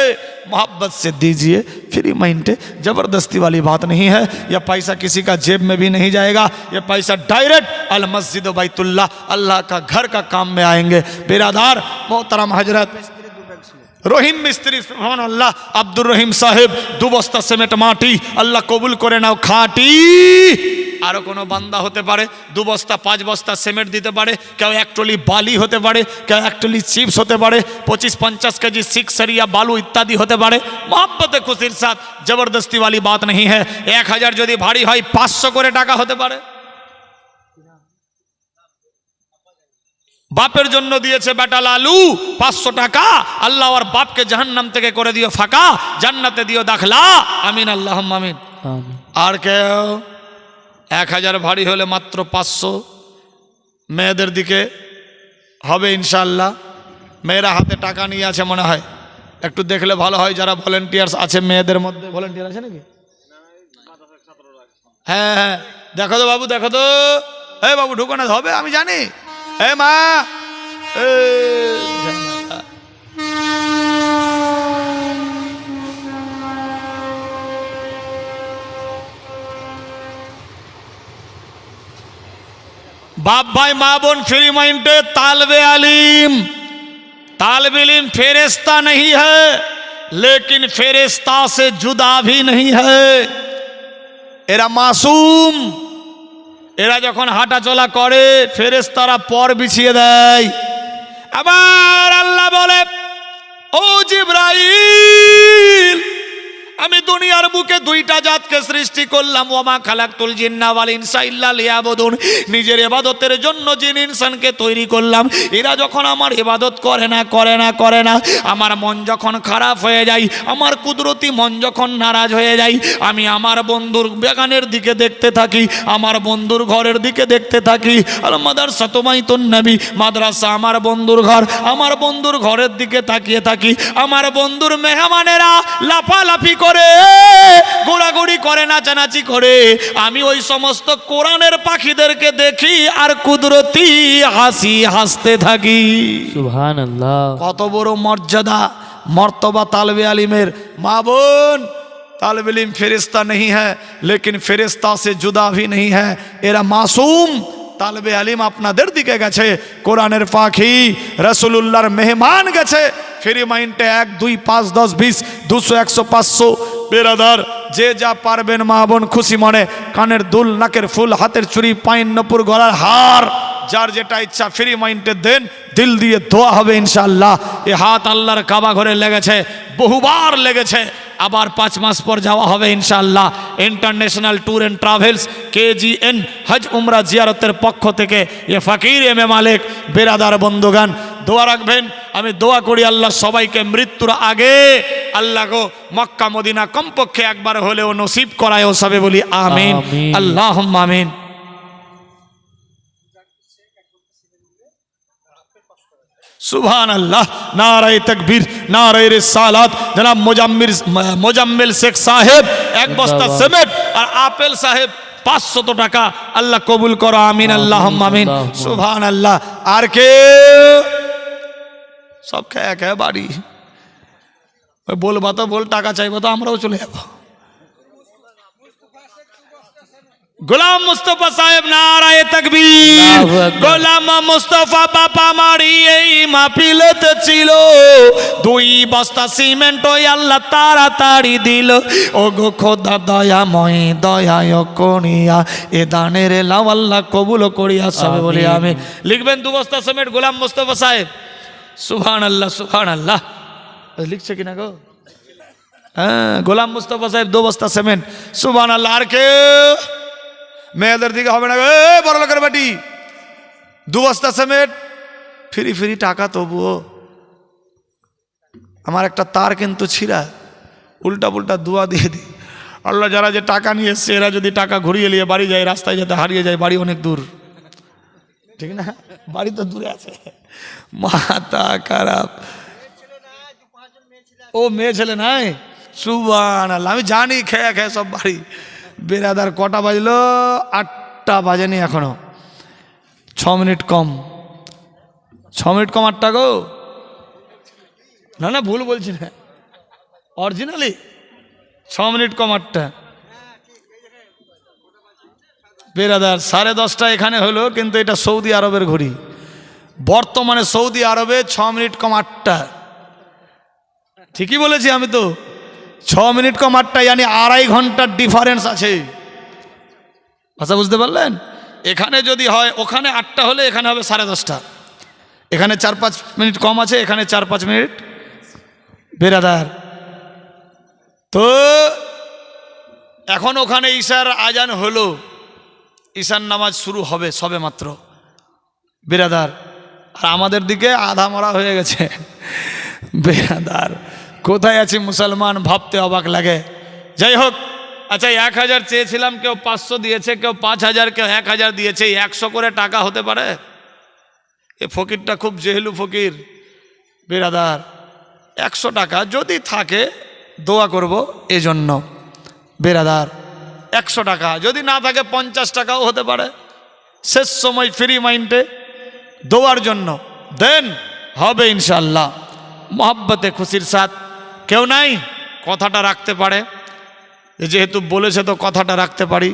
मोहब्बत से दीजिए, फ्री माइंड, जबरदस्ती वाली बात नहीं है। यह पैसा किसी का जेब में भी नहीं जाएगा, यह पैसा डायरेक्ट अल मस्जिद बैतुल्लाह अल्लाह का घर का काम में आएंगे। बिरादार मोहतरम हजरत রহিম মিস্ত্রি সুবহানাল্লাহ, আব্দুর রহিম সাহেব 2 বস্তা সিমেন্ট মাটি, আল্লাহ কবুল করে নাও খাঁটি। আরো কোনো বান্দা হতে পারে 2 বস্তা 5 বস্তা সিমেন্ট দিতে পারে, কেউ 1 ট্রলি বালি হতে পারে, কেউ 1 ট্রলি চিপস হতে পারে, 25-50 কেজি সিক্সরিয়া বালু ইত্যাদি হতে পারে। মোহব্বতে খুশির সাথ, জবরদস্তি वाली बात नहीं है। 1000 যদি ভারী হয় 500 করে টাকা হতে পারে। বাপের জন্য দিয়েছে বেটা লালু 500 টাকা, আল্লাহ আর বাপকে জাহান্নাম থেকে করে দিও ফাঁকা, জান্নাতে দিও দাখলা, আমিন আল্লাহুম্মা আমিন। আমিন। আর কেউ 1000 ভারী হলে মাত্র 500 মেয়েদের দিকে হবে ইনশাআল্লাহ। মেয়েরা হাতে টাকা নিয়ে আছে মনে হয়, একটু দেখলে ভালো হয়। যারা ভলেন্টিয়ার্স আছে মেয়েদের মধ্যে, ভলেন্টিয়ার আছে নাকি? হ্যাঁ হ্যাঁ, দেখো তো বাবু, দেখো তো, এই বাবু ঢুকো না, হবে আমি জানি। এ মা, बाप भाई माँ बोन फ्री माइंडे तालबे आलिम, तालबे इल्म फेरिस्ता नहीं है लेकिन फेरिस्ता से जुदा भी नहीं है। एरा मासूम, এরা যখন হাঁটা চলা করে ফেরেশতারা পর বিছিয়ে দেয়। আবার আল্লাহ বলে, ও জিবরাইল, আমি দুনিয়ার বুকে দুইটা জাতকে সৃষ্টি করলাম, ওমা খালাকতুল জিন্না ওয়াল ইনসা ইল্লা লিয়াবুদুন, নিজের ইবাদতের জন্য জিন ইনসানকে তৈরি করলাম। এরা যখন আমার ইবাদত করে না, আমার মন যখন খারাপ হয়ে যায়, আমার কুদরতি মন যখন নারাজ হয়ে যায়, আমি আমার বন্ধুর বাগানের দিকে দেখতে থাকি, আমার বন্ধুর ঘরের দিকে দেখতে থাকি। আল মাদ্রাসা তুমাইতুন নবী, মাদ্রাসা আমার বন্ধুর ঘর, আমার বন্ধুর ঘরের দিকে তাকিয়ে থাকি। আমার বন্ধুর মেহমানেরা লাফালাফি করে, গোড়াগড়ি করে, নাচানাচি করে, আমি ওই সমস্ত কোরআনের পাখিদেরকে দেখি আর কুদরতি হাসি হাসতে থাকি। সুবহানাল্লাহ। কত বড় মর্যাদা মর্তবা তালবে আলিমের। মা বোন, तालिब इल्म फेरिस्ता नहीं है लेकिन फेरिस्ता से जुदा भी नहीं है। एरा मासूम तालिबे आलिम আপনাদের দিকে গেছে, কোরআনের পাখি রাসূলুল্লাহর মেহমান গেছে। ফ্রি মাইন্ডে 1 2 5 10 20 200 100 500 বেরাদার, যে যা পারবেন মা বোন খুশি মনে, কানের দুল, নাকের ফুল, হাতের চুড়ি, পায়ের নপুর, গলার হার, যার যেটা ইচ্ছা ফ্রি মাইন্ডে দেন, দিল দিয়ে দোয়া হবে ইনশাআল্লাহ। এ হাত আল্লাহর কাবা ঘরে লেগেছে, বহুবার লেগেছে, আবার 5 মাস পর যাওয়া হবে ইনশাআল্লাহ। International tour and travels KGN হজ উমরা জিয়ারতের পক্ষ থেকে এ ফকির এম এ মালিক, বেরাদার বন্ধুগান দোয়া রাখবেন। আমি দোয়া করি আল্লাহ সবাইকে মৃত্যুর আগে আল্লাহ গো মক্কা মদিনা কমপক্ষে একবার হলেও নসিব করায়, ও সবে বলি আমিন আল্লাহুম্মা আমিন। सुभान अल्लाह, नारे तकबीर, नारे रिसालात। जनाब मोजाम्मिल शेख साहेब 1 बस्ता सिमेंट और आपेल साहेब 500 টাকা, আল্লাহ কবুল করো, আমিন আল্লাহুম্মা আমিন। সুবহান আল্লাহ। আর কে সব খেয়ে বাড়ি বলবা তো, বল টাকা চাইবো তো আমরাও চলে যাবো। গোলাম মুস্তফা সাহেব, নারায়ে তাকবীর। গোলাম মুস্তফা বাবা মারি এই মাহফিলতে ছিল, 2 বস্তা সিমেন্ট ওই আল্লাহ তাড়াতাড়ি দিল। ও গো খোদা দয়াময়, দয়ায় করিয়া এ দানের লাও আল্লাহ কবুল করিয়া, সবে বলি আমিন। লিখবেন 2 বস্তা সিমেন্ট গোলাম মুস্তফা সাহেব। সুবহানাল্লাহ, সুবহানাল্লাহ। লিখছে কিনা গো? হ্যাঁ, গোলাম মুস্তফা সাহেব 2 বস্তা সিমেন্ট। সুবহানাল্লাহ। আর কে মেয়েদের দিকে হবে না, বড় লোকের বাটি 2 বস্তা সিমেন্ট, ফ্রি টাকা। তবুও আমার একটা তার কিন্তু ছিঁড়া, উল্টা পুল্টা দোয়া দিয়ে দিই, আল্লাহ যারা যে টাকা নিয়ে এসছে এরা যদি টাকা ঘুরিয়ে নিয়ে বাড়ি যায়, রাস্তায় যাতে হারিয়ে যায়, বাড়ি অনেক দূর, ঠিক না? বাড়ি তো দূরে আছে, মাথা খারাপ। ও মেয়ে ছেলে নাই? সুবহানাল্লাহ। আমি জানি খেয়ে সব বাড়ি। বেরাদার কটা বাজলো? 8টা বাজেনি এখনো, 6 মিনিট কম, 6 মিনিট কম 8টা গো। না ভুল বলছি না, অরিজিনালি 6 মিনিট কম 8টা। বেরাদার 10:30 এখানে হলো, কিন্তু এটা সৌদি আরবের ঘড়ি। বর্তমানে সৌদি আরবে 6 মিনিট কম 8টা। ঠিকই বলেছি আমি তো, 6 মিনিট কম 8টা, यानी 2.5 ঘন্টার ডিফারেন্স আছে। আচ্ছা, বুঝতে পারলেন? এখানে যদি হয়, ওখানে 8টা হলে এখানে হবে 10:30। এখানে 4-5 মিনিট কম আছে, এখানে 4-5 মিনিট। বেরাদার, তো এখন ওখানে ঈশার আজান হলো, ঈশার নামাজ শুরু হবে সবে মাত্র। বেরাদার, আর আমাদের দিকে আধা মরা হয়ে গেছে। বেরাদার, কোথায় আছি মুসলমান ভাবতে অবাক লাগে। যাই হোক, আচ্ছা 1000 চেয়েছিলাম, কেউ 500 দিয়েছে, কেউ 5000, কেউ 1000 দিয়েছে। 100 করে টাকা হতে পারে? এ ফকিরটা খুব জেহেলু ফকির। বেরাদার, 100 টাকা যদি থাকে দোয়া করব এজন্য। বেরাদার, 100 টাকা যদি না থাকে 50 টাকাও হতে পারে। শেষ সময় ফ্রি মাইন্ডে দোয়ার জন্য দেন, হবে ইনশাল্লাহ। মোহাব্বতে খুশির সাথ। কেউ নাই কথাটা রাখতে পারে, যেহেতু বলেছে তো কথাটা রাখতে পারি।